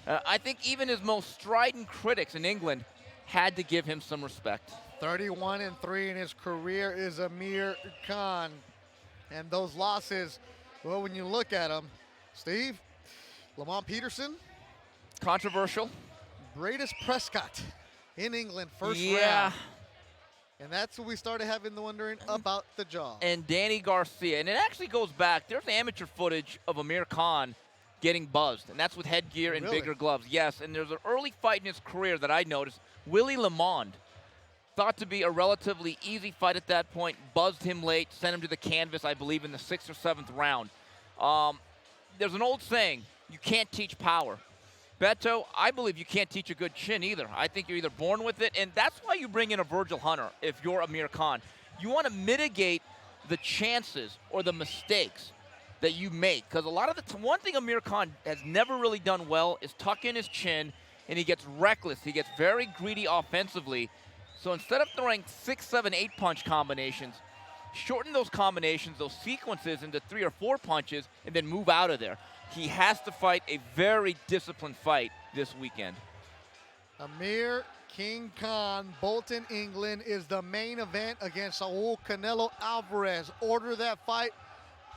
I think even his most strident critics in England had to give him some respect. 31-3 in his career is Amir Khan. And those losses, well, when you look at them, Steve, Lamont Peterson. Controversial. Bradis Prescott in England, first round. Yeah. And that's when we started having the wondering about the jaw. And Danny Garcia. And it actually goes back. There's amateur footage of Amir Khan getting buzzed. And that's with headgear and bigger gloves. Yes, and there's an early fight in his career that I noticed. Willie Lamond, thought to be a relatively easy fight at that point, buzzed him late, sent him to the canvas, I believe, in the 6th or 7th round. There's an old saying, you can't teach power. Beto, I believe you can't teach a good chin either. I think you're either born with it, and that's why you bring in a Virgil Hunter if you're Amir Khan. You want to mitigate the chances or the mistakes that you make, because a lot of the one thing Amir Khan has never really done well is tuck in his chin, and he gets reckless. He gets very greedy offensively. So instead of throwing 6, 7, 8 punch combinations, shorten those combinations, those sequences into 3 or 4 punches, and then move out of there. He has to fight a very disciplined fight this weekend. Amir King Khan, Bolton, England, is the main event against Saul Canelo Alvarez. Order that fight,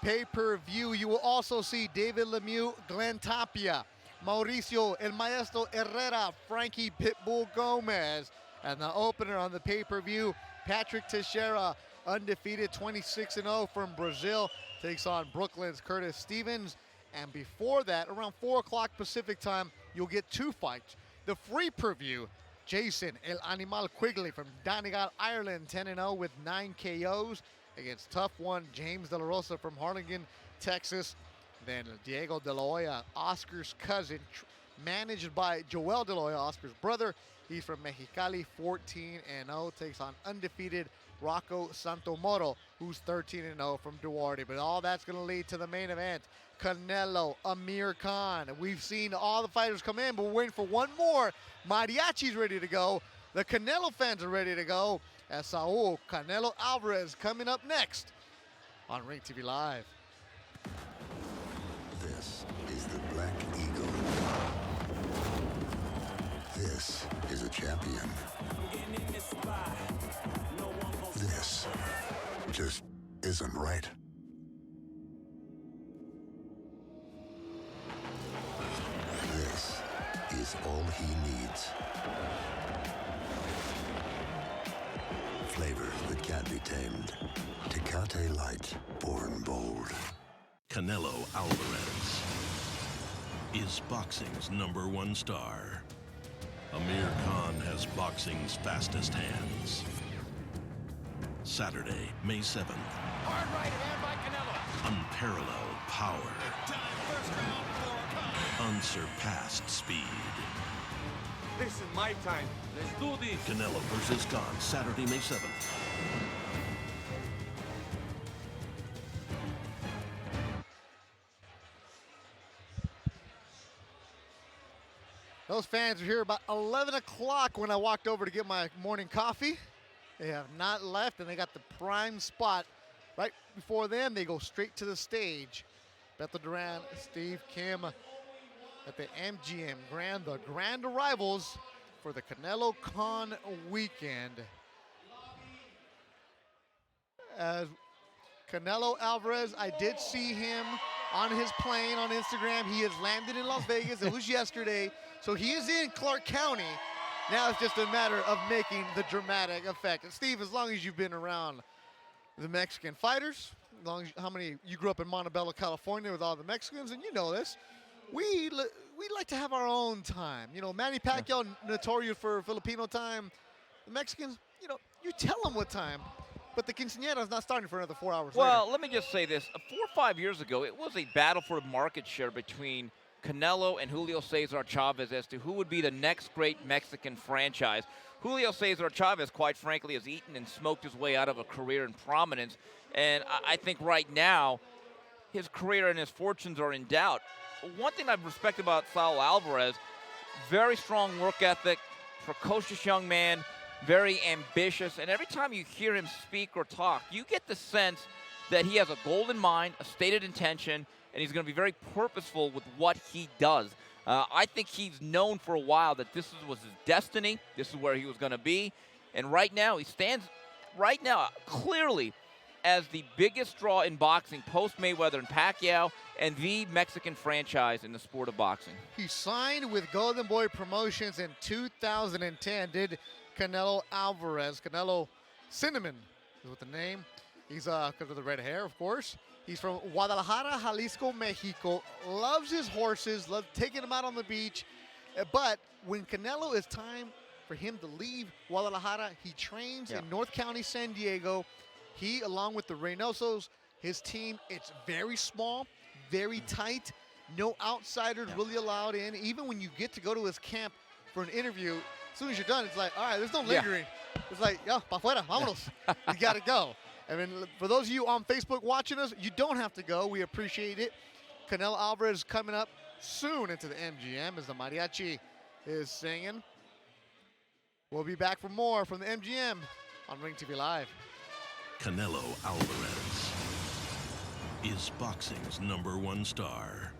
pay-per-view. You will also see David Lemieux, Glenn Tapia, Mauricio El Maestro Herrera, Frankie Pitbull Gomez. And the opener on the pay-per-view, Patrick Teixeira, undefeated 26-0 from Brazil, takes on Brooklyn's Curtis Stevens. And before that, around 4 o'clock Pacific time, you'll get 2 fights. The free preview, Jason El Animal Quigley from Donegal, Ireland, 10-0 with 9 KOs against tough one James De La Rosa from Harlingen, Texas. Then Diego De La Hoya, Oscar's cousin, managed by Joel De La Hoya, Oscar's brother. He's from Mexicali, 14-0, takes on undefeated Rocco Santomoro, who's 13-0 from Duarte. But all that's going to lead to the main event. Canelo, Amir Khan. We've seen all the fighters come in, but we're waiting for one more. Mariachi's ready to go. The Canelo fans are ready to go. As Saul Canelo Alvarez coming up next on Ring TV Live. This is the Black Eagle. This is a champion. This just isn't right. This is all he needs. Flavors that can't be tamed. Tecate Light, born bold. Canelo Alvarez is boxing's #1 star. Amir Khan has boxing's fastest hands. Saturday, May 7th. Hard right hand by Canelo. Unparalleled power. First round for Khan. Unsurpassed speed. This is my time. Let's do this. Canelo versus Khan, Saturday, May 7th. Those fans are here about 11 o'clock when I walked over to get my morning coffee. They have not left, and they got the prime spot. Right before them, they go straight to the stage. Beto Duran, Steve Kim at the MGM Grand, the grand arrivals for the Canelo Khan weekend. As Canelo Alvarez, I did see him on his plane on Instagram. He has landed in Las Vegas. It was yesterday. So he is in Clark County. Now it's just a matter of making the dramatic effect. And Steve, as long as you've been around the Mexican fighters, as long as you grew up in Montebello, California with all the Mexicans, and you know this, we like to have our own time. You know, Manny Pacquiao, notorious for Filipino time. The Mexicans, you know, you tell them what time. But the quinceañera is not starting for another 4 hours Well, later. let me just say this. 4 or 5 years ago, it was a battle for market share between Canelo and Julio Cesar Chavez as to who would be the next great Mexican franchise. Julio Cesar Chavez, quite frankly, has eaten and smoked his way out of a career in prominence. And I think right now, his career and his fortunes are in doubt. One thing I've respected about Saul Alvarez, very strong work ethic, precocious young man, very ambitious. And every time you hear him speak or talk, you get the sense that he has a goal in mind, a stated intention, and he's going to be very purposeful with what he does. I think he's known for a while that this was his destiny. This is where he was going to be. And right now, he stands clearly as the biggest draw in boxing post-Mayweather and Pacquiao and the Mexican franchise in the sport of boxing. He signed with Golden Boy Promotions in 2010, did Canelo Alvarez. Canelo Cinnamon is what the name. He's because of the red hair, of course. He's from Guadalajara, Jalisco, Mexico. Loves his horses, loves taking them out on the beach. But when Canelo is time for him to leave Guadalajara, he trains in North County, San Diego. He, along with the Reynosos, his team, it's very small, very tight. No outsiders really allowed in. Even when you get to go to his camp for an interview, as soon as you're done, it's like, all right, there's no lingering. It's like, pa fuera, vámonos. You got to go. I mean, for those of you on Facebook watching us, you don't have to go. We appreciate it. Canelo Alvarez coming up soon into the MGM as the mariachi is singing. We'll be back for more from the MGM on Ring TV Live. Canelo Alvarez is boxing's #1 star.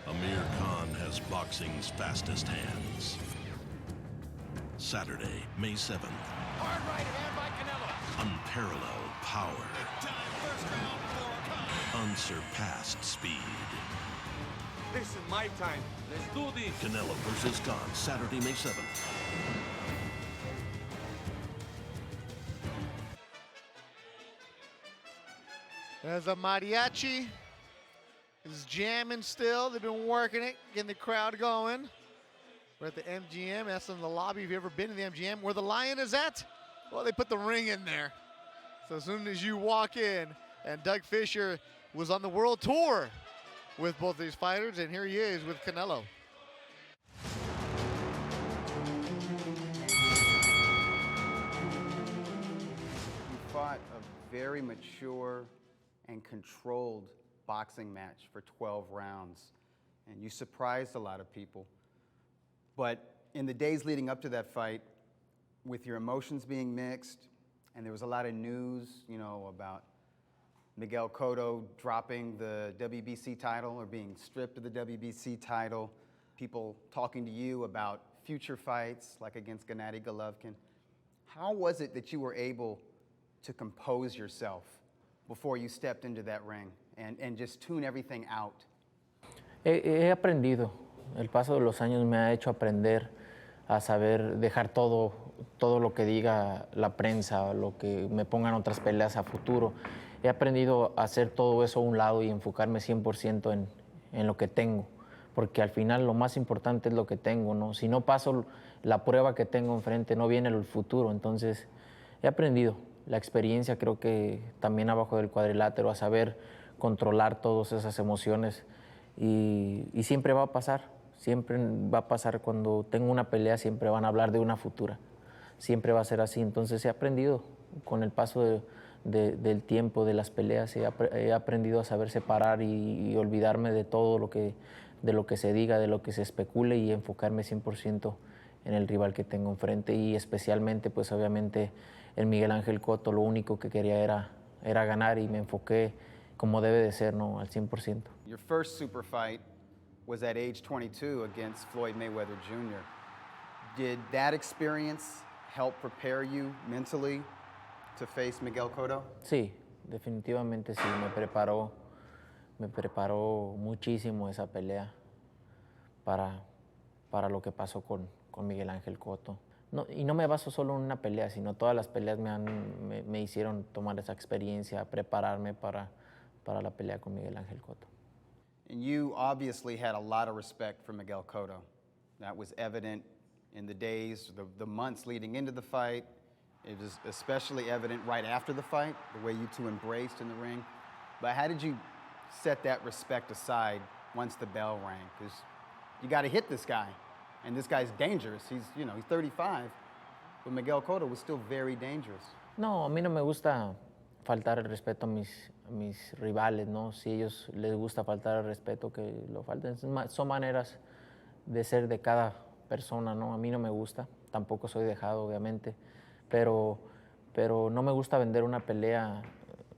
Amir Khan has boxing's fastest hands. Saturday, May 7th. Hard right hand by Canelo. Unparalleled power. First round for Unsurpassed speed. This is my time. Let's do this. Canelo versus Khan, Saturday, May 7th. There's a mariachi. It's jamming still. They've been working it, getting the crowd going. We're at the MGM. That's in the lobby. If you've ever been to the MGM, where the Lion is at, well, they put the ring in there. So as soon as you walk in, and Doug Fisher was on the world tour with both these fighters, and here he is with Canelo. You fought a very mature and controlled boxing match for 12 rounds, and you surprised a lot of people. But in the days leading up to that fight, with your emotions being mixed, and there was a lot of news, you know, about Miguel Cotto dropping the WBC title or being stripped of the WBC title, people talking to you about future fights like against Gennady Golovkin. How was it that you were able to compose yourself before you stepped into that ring and just tune everything out? He aprendido. El paso de los años me ha hecho aprender a saber dejar todo lo que diga la prensa, lo que me pongan otras peleas a futuro. He aprendido a hacer todo eso a un lado y enfocarme 100% en lo que tengo, porque al final lo más importante es lo que tengo, ¿no? Si no paso la prueba que tengo enfrente, no viene el futuro. Entonces, he aprendido la experiencia, creo que también abajo del cuadrilátero, a saber controlar todas esas emociones y siempre va a pasar. Siempre va a pasar cuando tengo una pelea, siempre van a hablar de una futura. Siempre va a ser así. Entonces he aprendido con el paso del tiempo, de las peleas, he aprendido a saber separar y olvidarme de todo de lo que se diga, de lo que se especule y enfocarme 100% en el rival que tengo enfrente y especialmente, pues obviamente, en Miguel Ángel Cotto. Lo único que quería era ganar y me enfoqué como debe de ser, ¿no? Al 100%. Your first super fight was at age 22 against Floyd Mayweather Jr. Did that experience help prepare you mentally to face Miguel Cotto? Sí, definitivamente sí, me preparó muchísimo esa pelea para lo que pasó con Miguel Ángel Cotto. No, y no me baso solo en una pelea, sino todas las peleas me hicieron tomar esa experiencia, prepararme para la pelea con Miguel Ángel Cotto. And you obviously had a lot of respect for Miguel Cotto. That was evident in the days, the months leading into the fight. It was especially evident right after the fight, the way you two embraced in the ring. But how did you set that respect aside once the bell rang? Because you got to hit this guy, and this guy's dangerous. He's 35, but Miguel Cotto was still very dangerous. No, a mí no me gusta faltar el respeto a mis rivales, ¿no? Si a ellos les gusta faltar el respeto, que lo falten. Son maneras de ser de cada persona, ¿no? A mí no me gusta, tampoco soy dejado, obviamente, pero no me gusta vender una pelea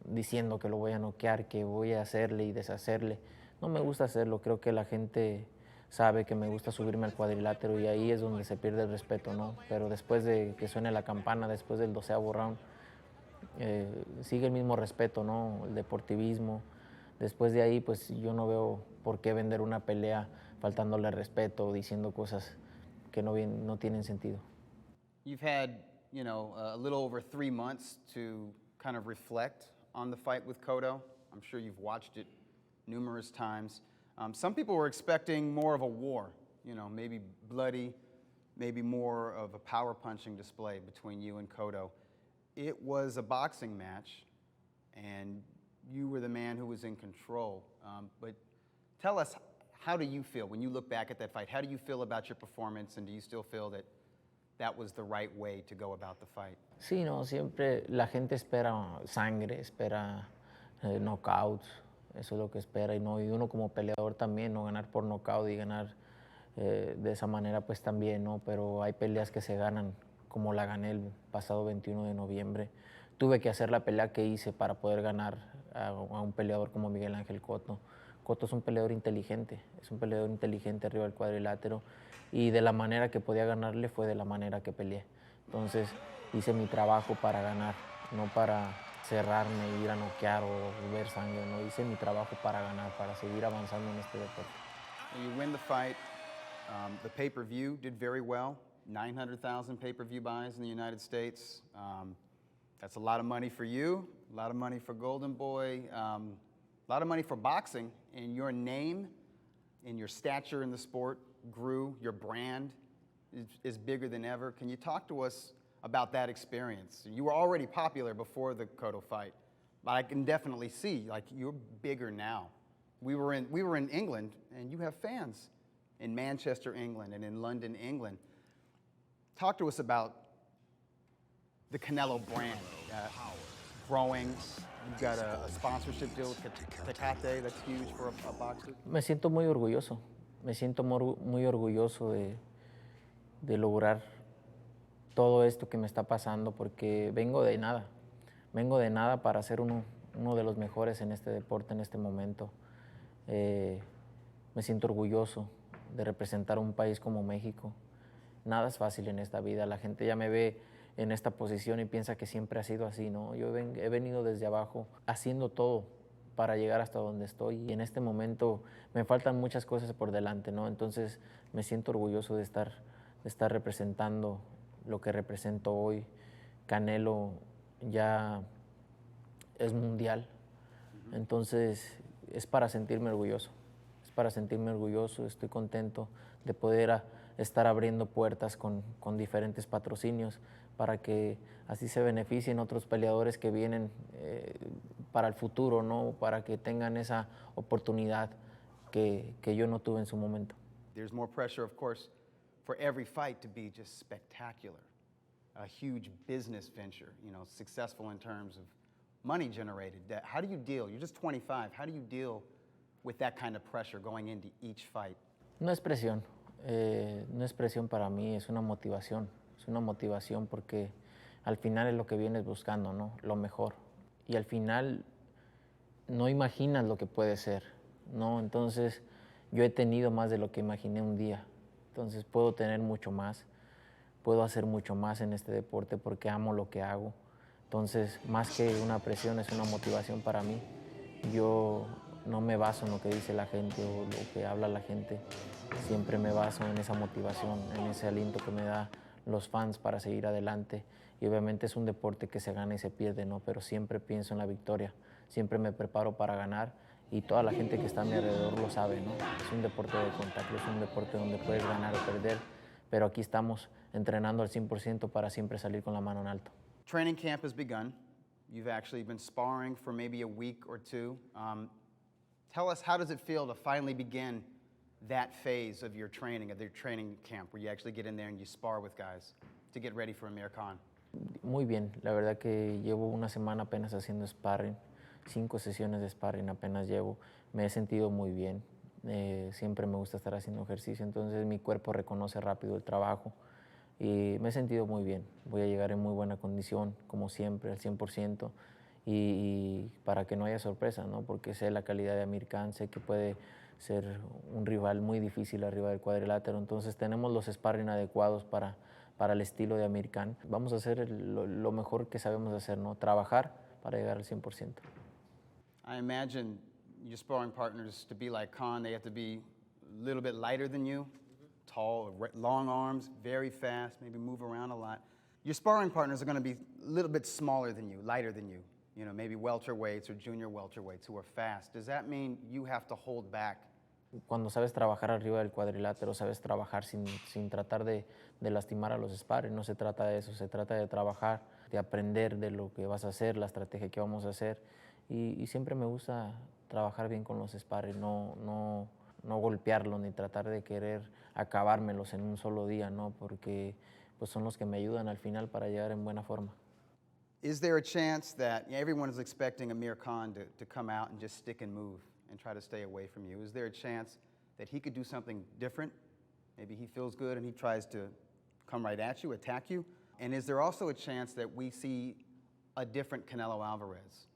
diciendo que lo voy a noquear, que voy a hacerle y deshacerle. No me gusta hacerlo, creo que la gente sabe que me gusta subirme al cuadrilátero y ahí es donde se pierde el respeto, ¿no? Pero después de que suene la campana, después del 12º round, sigue el mismo respeto, ¿no? El deportivismo. Después de ahí, pues yo no veo por qué vender una pelea faltándole respeto, diciendo cosas que no tienen sentido. You've had, a little over 3 months to kind of reflect on the fight with Cotto. I'm sure you've watched it numerous times. Some people were expecting more of a war, maybe bloody, maybe more of a power punching display between you and Cotto. It was a boxing match, and you were the man who was in control. But tell us, how do you feel when you look back at that fight? How do you feel about your performance, and do you still feel that that was the right way to go about the fight? Sí, no, siempre la gente espera sangre, espera knockouts, eso es lo que espera, y uno como peleador también, ¿no? Ganar por knockout y ganar de esa manera, pues también, ¿no? Pero hay peleas que se ganan, como la gané el pasado 21 de noviembre, tuve que hacer la pelea que hice para poder ganar a un peleador como Miguel Ángel Cotto. Cotto es un peleador inteligente arriba del cuadrilátero y de la manera que podía ganarle fue de la manera que peleé. Entonces hice mi trabajo para ganar, no para cerrarme, ir a noquear o ver sangre, no, hice mi trabajo para ganar, para seguir avanzando en este deporte. You win the fight. The pay-per-view did very well. 900,000 pay-per-view buys in the United States. That's a lot of money for you, a lot of money for Golden Boy, a lot of money for boxing, and your name and your stature in the sport grew. Your brand is bigger than ever. Can you talk to us about that experience? You were already popular before the Cotto fight, but I can definitely see like you're bigger now. We were in England, and you have fans in Manchester, England, and in London, England. Talk to us about the Canelo brand growing. You've got a sponsorship deal with Tecate that's huge for a boxer. Me siento muy orgulloso de lograr todo esto que me está pasando porque vengo de nada para ser uno de los mejores en este deporte en este momento. Me siento orgulloso de representar un país como México. Nada es fácil en esta vida, la gente ya me ve en esta posición y piensa que siempre ha sido así, ¿no? Yo he venido desde abajo haciendo todo para llegar hasta donde estoy y en este momento me faltan muchas cosas por delante, ¿no? Entonces me siento orgulloso de estar representando lo que represento hoy. Canelo ya es mundial, entonces es para sentirme orgulloso, estoy contento de poder estar abriendo puertas con diferentes patrocinios para que así se beneficien otros peleadores que vienen para el futuro, ¿no? Para que tengan esa oportunidad que yo no tuve en su momento. There's more pressure, of course, for every fight to be just spectacular, a huge business venture, you know, successful in terms of money generated. How do you deal? You're just 25. How do you deal with that kind of pressure going into each fight? No es presión para mí, es una motivación porque al final es lo que vienes buscando, ¿no? Lo mejor. Y al final no imaginas lo que puede ser, ¿no? Entonces yo he tenido más de lo que imaginé un día, entonces puedo tener mucho más, puedo hacer mucho más en este deporte porque amo lo que hago. Entonces, más que una presión, es una motivación para mí. Yo no me baso en lo que dice la gente o lo que habla la gente. Siempre me baso en esa motivación, en ese aliento que me da los fans para seguir adelante. Y obviamente es un deporte que se gana y se pierde, ¿no? Pero siempre pienso en la victoria. Siempre me preparo para ganar y toda la gente que está a mi alrededor lo sabe, ¿no? Es un deporte de contacto, es un deporte donde puedes ganar o perder, pero aquí estamos entrenando al 100% para siempre salir con la mano en alto. Training camp has begun. You've actually been sparring for maybe a week or two. Tell us, how does it feel to finally begin that phase of your training camp, where you actually get in there and you spar with guys to get ready for Amir Khan? Muy bien, la verdad que llevo una semana apenas haciendo sparring, 5 sesiones de sparring apenas llevo. Me he sentido muy bien, siempre me gusta estar haciendo ejercicio, entonces mi cuerpo reconoce rápido el trabajo. Y me he sentido muy bien, voy a llegar en muy buena condición, como siempre, al 100%, y para que no haya sorpresa, ¿no? Porque sé la calidad de Amir Khan, sé que puede ser un rival muy difícil arriba del cuadrilátero, entonces tenemos los sparring adecuados para el estilo de Amir Khan. Vamos a hacer lo mejor que sabemos hacer, ¿no? Trabajar para llegar al 100%. I imagine your sparring partners, to be like Khan, they have to be a little bit lighter than you. Tall, long arms, very fast, maybe move around a lot. Your sparring partners are going to be a little bit smaller than you, lighter than you, maybe welterweights or junior welterweights who are fast. Does that mean you have to hold back? Cuando sabes trabajar arriba del cuadrilátero, sabes trabajar sin tratar de lastimar a los sparring, no se trata de eso, se trata de trabajar, de aprender de lo que vas a hacer, la estrategia que vamos a hacer, y siempre me gusta trabajar bien con los sparring, no golpearlos ni tratar de querer acabármelos en un solo día, ¿no? Porque pues son los que me ayudan al final para llegar en buena forma. Is there a chance that everyone is expecting Amir Khan to come out and just stick and move and try to stay away from you? Is there a chance that he could do something different? Maybe he feels good and he tries to come right at you, attack you? And is there also a chance that we see a different Canelo Alvarez,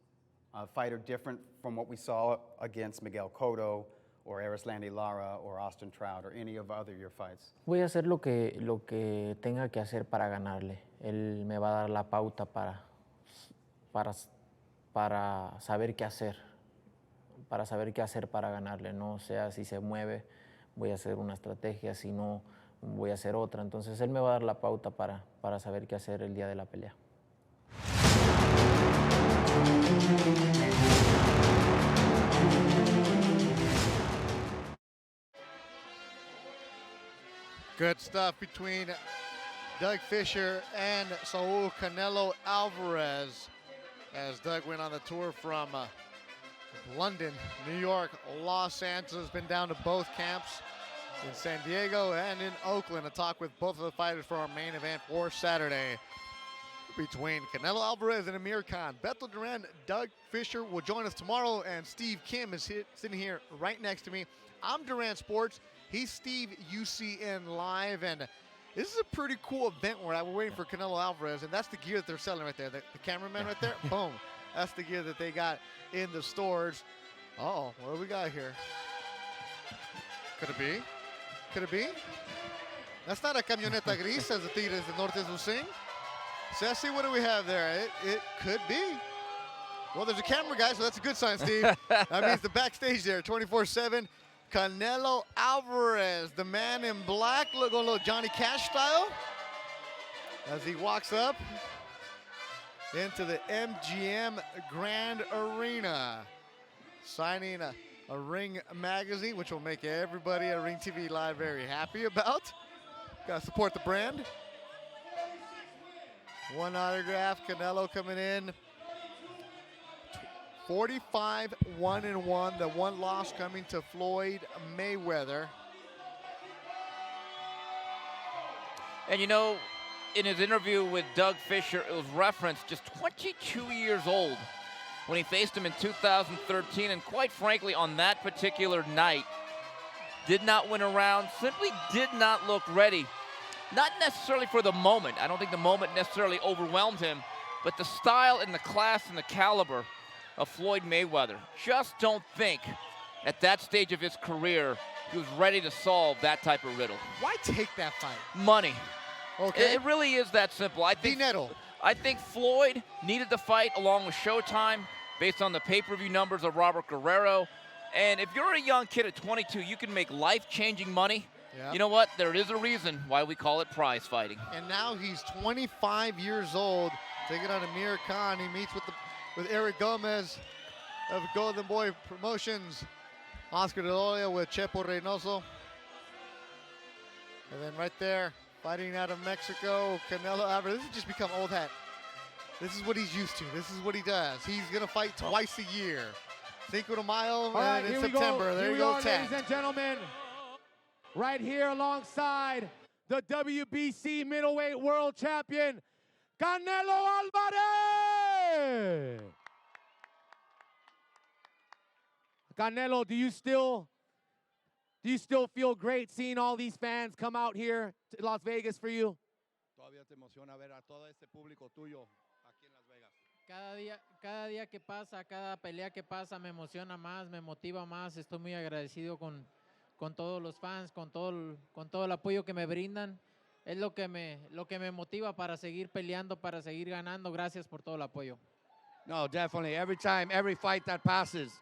a fighter different from what we saw against Miguel Cotto or Erislandy Lara or Austin Trout or any of other your fights? Voy a hacer lo que tenga que hacer para ganarle. Él me va a dar la pauta para saber qué hacer, para ganarle. No sea si se mueve, voy a hacer una estrategia, si no, voy a hacer otra. Entonces él me va a dar la pauta para saber qué hacer el día de la pelea. Good stuff between Doug Fisher and Saul Canelo Alvarez as Doug went on the tour from London, New York, Los Angeles, been down to both camps in San Diego and in Oakland to talk with both of the fighters for our main event for Saturday between Canelo Alvarez and Amir Khan. Beto Duran, Doug Fisher will join us tomorrow, and Steve Kim is sitting here right next to me. I'm Duran Sports. He's Steve UCN Live, and this is a pretty cool event where we're waiting for Canelo Alvarez, and that's the gear that they're selling right there. The cameraman right there, boom. That's the gear that they got in the stores. Uh-oh, what do we got here? Could it be? Could it be? That's not a camioneta gris, as the Tigres del Norte will sing. Ceci, what do we have there? It could be. Well, there's a camera guy, so that's a good sign, Steve. That means the backstage there, 24/7. Canelo Alvarez, the man in black, look a little Johnny Cash style, as he walks up into the MGM Grand Arena, signing a Ring magazine, which will make everybody at Ring TV Live very happy about. Gotta support the brand. One autograph, Canelo coming in. 45-1-1, the one loss coming to Floyd Mayweather. And you know, in his interview with Doug Fisher, it was referenced just 22 years old when he faced him in 2013, and quite frankly, on that particular night, did not win a round, simply did not look ready. Not necessarily for the moment. I don't think the moment necessarily overwhelmed him, but the style and the class and the caliber of Floyd Mayweather. Just don't think at that stage of his career he was ready to solve that type of riddle. Why take that fight? Money. Okay. It really is that simple. I think Floyd needed the fight along with Showtime based on the pay-per-view numbers of Robert Guerrero. And if you're a young kid at 22, you can make life-changing money. Yep. You know what? There is a reason why we call it prize fighting. And now he's 25 years old, taking on Amir Khan. He meets with Eric Gomez of Golden Boy Promotions, Oscar De La Hoya with Chepo Reynoso. And then right there, fighting out of Mexico, Canelo Alvarez. This has just become old hat. This is what he's used to. This is what he does. He's going to fight twice a year. Cinco de Mayo and in September. There you go, ladies and gentlemen. Right here alongside the WBC middleweight world champion, Canelo Alvarez. Canelo, do you still feel great seeing all these fans come out here to Las Vegas for you? Todavía te emociona ver a todo este público tuyo aquí en Las Vegas. Cada día que pasa, cada pelea que pasa me emociona más, me motiva más. Estoy muy agradecido con todos los fans, con todo el apoyo que me brindan. Es lo que me motiva para seguir peleando, para seguir ganando. Gracias por todo el apoyo. No, definitely. Every time, every fight that passes,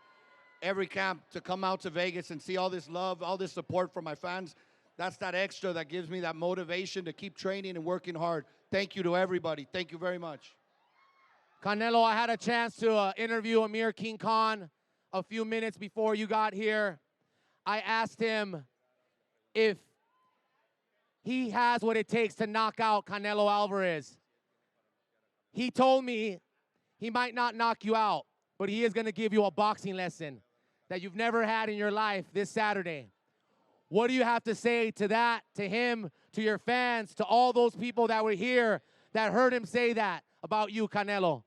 every camp, to come out to Vegas and see all this love, all this support from my fans, that's that extra that gives me that motivation to keep training and working hard. Thank you to everybody. Thank you very much. Canelo, I had a chance to interview Amir Khan a few minutes before you got here. I asked him if he has what it takes to knock out Canelo Alvarez. He told me he might not knock you out, but he is going to give you a boxing lesson that you've never had in your life this Saturday. What do you have to say to that, to him, to your fans, to all those people that were here that heard him say that about you, Canelo?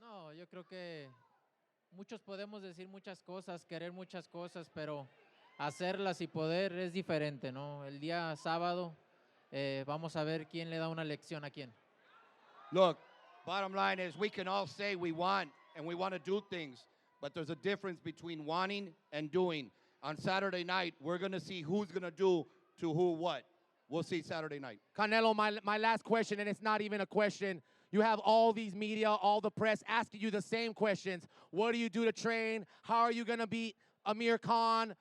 No, yo creo que muchos podemos decir muchas cosas, querer muchas cosas, pero hacerlas y poder es diferente, ¿no? El día sábado vamos a ver quién le da una lección a quién. Look, Bottom line is we can all say we want and we want to do things, but there's a difference between wanting and doing. On Saturday night, we're going to see who's going to do to who what. We'll see Saturday night. Canelo, my last question, and it's not even a question. You have all these media, all the press asking you the same questions. What do you do to train? How are you going to beat Amir Khan?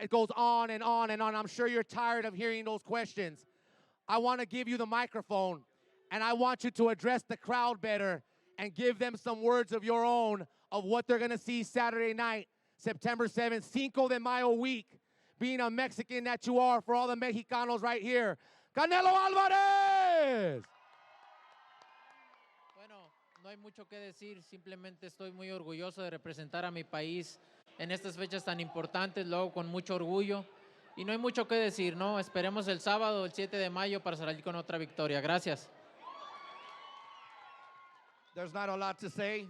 It goes on and on and on. I'm sure you're tired of hearing those questions. I want to give you the microphone, and I want you to address the crowd better and give them some words of your own of what they're going to see Saturday night, September 7th, Cinco de Mayo week, being a Mexican that you are for all the Mexicanos right here. Canelo Alvarez! No hay mucho que decir, simplemente estoy muy orgulloso de representar a mi país en estas fechas tan importantes, luego con mucho orgullo. Y no hay mucho que decir, ¿no? Esperemos el sábado, el 7 de mayo, para salir con otra victoria. Gracias. There's not a lot to say.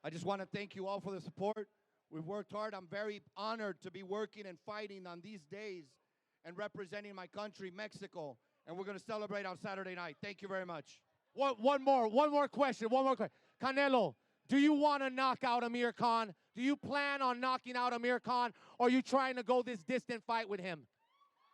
I just want to thank you all for the support. We've worked hard. I'm very honored to be working and fighting on these days and representing my country, Mexico. And we're going to celebrate on Saturday night. Thank you very much. One more question. Canelo, do you want to knock out Amir Khan? Do you plan on knocking out Amir Khan, or are you trying to go this distant fight with him?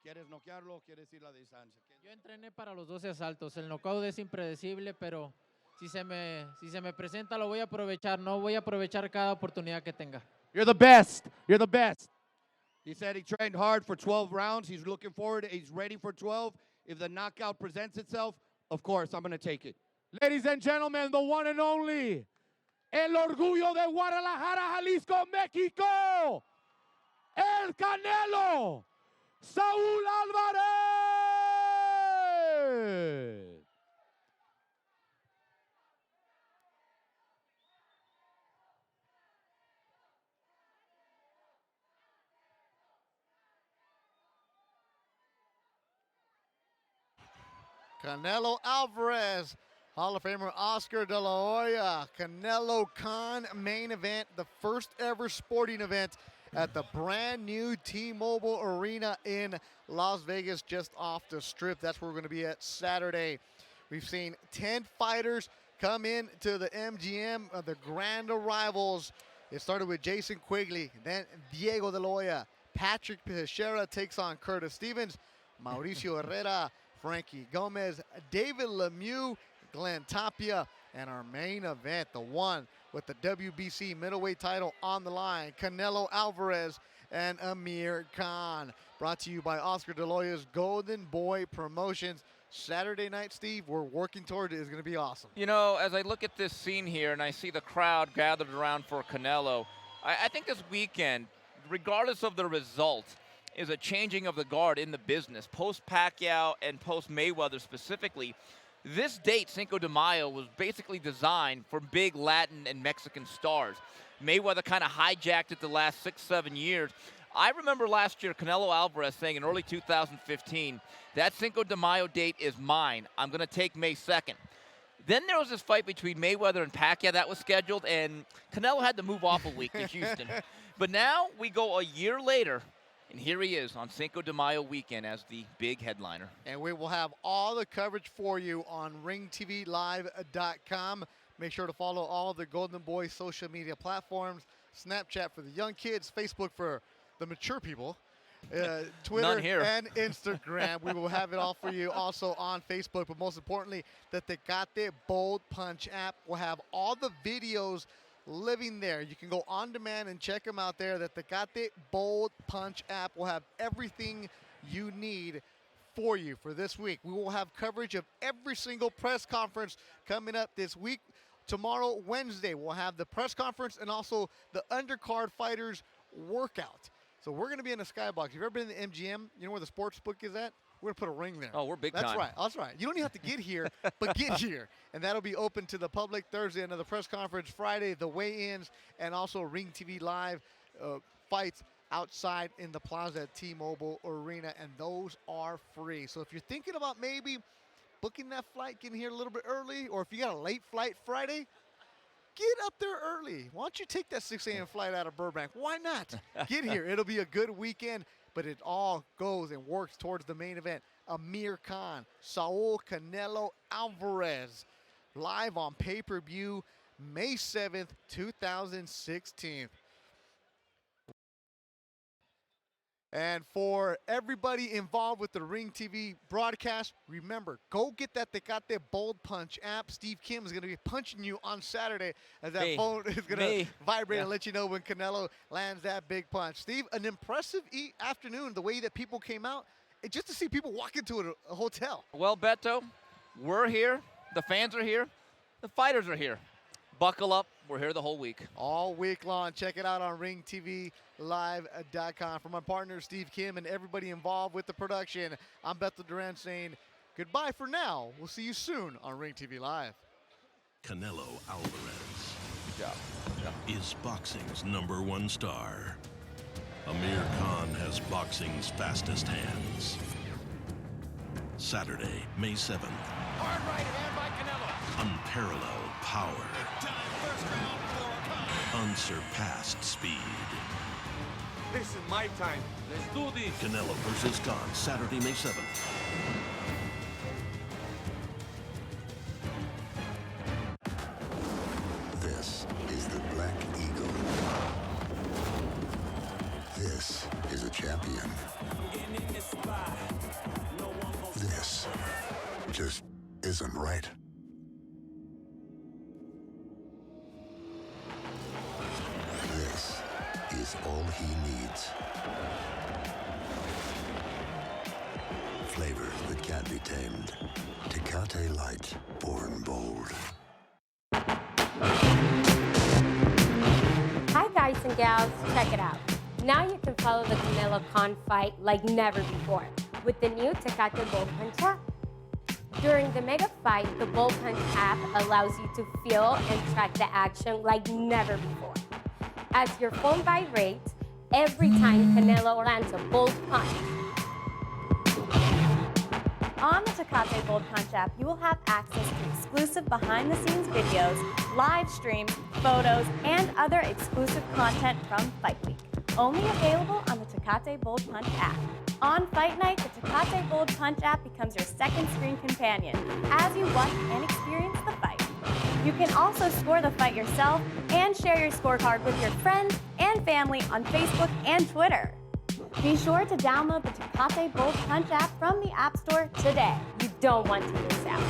¿Quieres noquearlo o quieres ir la distancia? Yo entrené para los 12 asaltos. El knockout es impredecible, pero si se me presenta lo voy a aprovechar. No voy a aprovechar cada oportunidad que tenga. You're the best. You're the best. He said he trained hard for 12 rounds. He's looking forward. He's ready for 12. If the knockout presents itself, of course, I'm going to take it. Ladies and gentlemen, the one and only, el orgullo de Guadalajara, Jalisco, México, el Canelo, Saúl Álvarez. Canelo Alvarez, Hall of Famer Oscar De La Hoya, Canelo Khan main event, the first ever sporting event at the brand new T-Mobile Arena in Las Vegas, just off the Strip. That's where we're going to be at Saturday. We've seen 10 fighters come in to the MGM, the grand arrivals. It started with Jason Quigley, then Diego De La Hoya. Patrick Teixeira takes on Curtis Stevens, Mauricio Herrera, Frankie Gomez, David Lemieux, Glenn Tapia, and our main event, the one with the WBC middleweight title on the line, Canelo Alvarez and Amir Khan. Brought to you by Oscar De La Hoya's Golden Boy Promotions. Saturday night, Steve, we're working toward it. It's going to be awesome. You know, as I look at this scene here and I see the crowd gathered around for Canelo, I think this weekend, regardless of the result, is a changing of the guard in the business. Post-Pacquiao and post-Mayweather specifically, this date, Cinco de Mayo, was basically designed for big Latin and Mexican stars. Mayweather kind of hijacked it the last 6-7 years. I remember last year Canelo Alvarez saying in early 2015, that Cinco de Mayo date is mine. I'm going to take May 2nd. Then there was this fight between Mayweather and Pacquiao that was scheduled, and Canelo had to move off a week to Houston. But now we go a year later, and here he is on Cinco de Mayo weekend as the big headliner. And we will have all the coverage for you on ringtvlive.com. Make sure to follow all the Golden Boy social media platforms. Snapchat for the young kids, Facebook for the mature people, Twitter and Instagram. We will have it all for you also on Facebook. But most importantly, the Tecate Bold Punch app will have all the videos living there. You can go on demand and check them out there. The Tecate Bold Punch app will have everything you need for you for this week. We will have coverage of every single press conference coming up this week. Tomorrow, Wednesday, we'll have the press conference and also the undercard fighters workout. So we're going to be in the skybox. If you've ever been in the MGM, you know where the sports book is at? We're going to put a ring there. Oh, we're big That's time. right. That's right. You don't even have to get here, but get here. And that'll be open to the public Thursday, another press conference Friday, the weigh-ins, and also Ring TV Live fights outside in the plaza at T-Mobile Arena, and those are free. So if you're thinking about maybe booking that flight, getting here a little bit early, or if you got a late flight Friday, get up there early. Why don't you take that 6 a.m. flight out of Burbank? Why not? Get here. It'll be a good weekend, but it all goes and works towards the main event. Amir Khan, Saul Canelo Alvarez. live on pay-per-view May 7th, 2016. And for everybody involved with the Ring TV broadcast, remember, go get that Tecate Bold Punch app. Steve Kim is going to be punching you on Saturday as that phone is going to vibrate and let you know when Canelo lands that big punch. Steve, an impressive afternoon, the way that people came out, just to see people walk into a hotel. Well, Beto, we're here. The fans are here. The fighters are here. Buckle up. We're here the whole week. All week long. Check it out on ringtvlive.com. For my partner, Steve Kim, and everybody involved with the production, I'm Beto Duran saying goodbye for now. We'll see you soon on Ring TV Live. Canelo Alvarez is boxing's #1 star. Amir Khan has boxing's fastest hands. Saturday, May 7th. Hard right hand by Canelo. Unparalleled power. Unsurpassed speed. This is my time. Let's do this. Canelo versus Khan, Saturday, May 7th. This is the Black Eagle. This is a champion. This just isn't right. This is all he needs. Flavors that can't be tamed. Tecate Light, born bold. Hi guys and gals, check it out. Now you can follow the Canelo Khan fight like never before with the new Tecate Bold Punch app. During the mega fight, the Bold Punch app allows you to feel and track the action like never before. As your phone vibrates every time Canelo lands a bold punch. On the Tecate Bold Punch app, you will have access to exclusive behind-the-scenes videos, live streams, photos, and other exclusive content from Fight Week. Only available on the Tecate Bold Punch app. On Fight Night, the Tecate Bold Punch app becomes your second screen companion as you watch and experience the fight. You can also score the fight yourself and share your scorecard with your friends and family on Facebook and Twitter. Be sure to download the Tecate Bold Punch app from the App Store today. You don't want to miss out.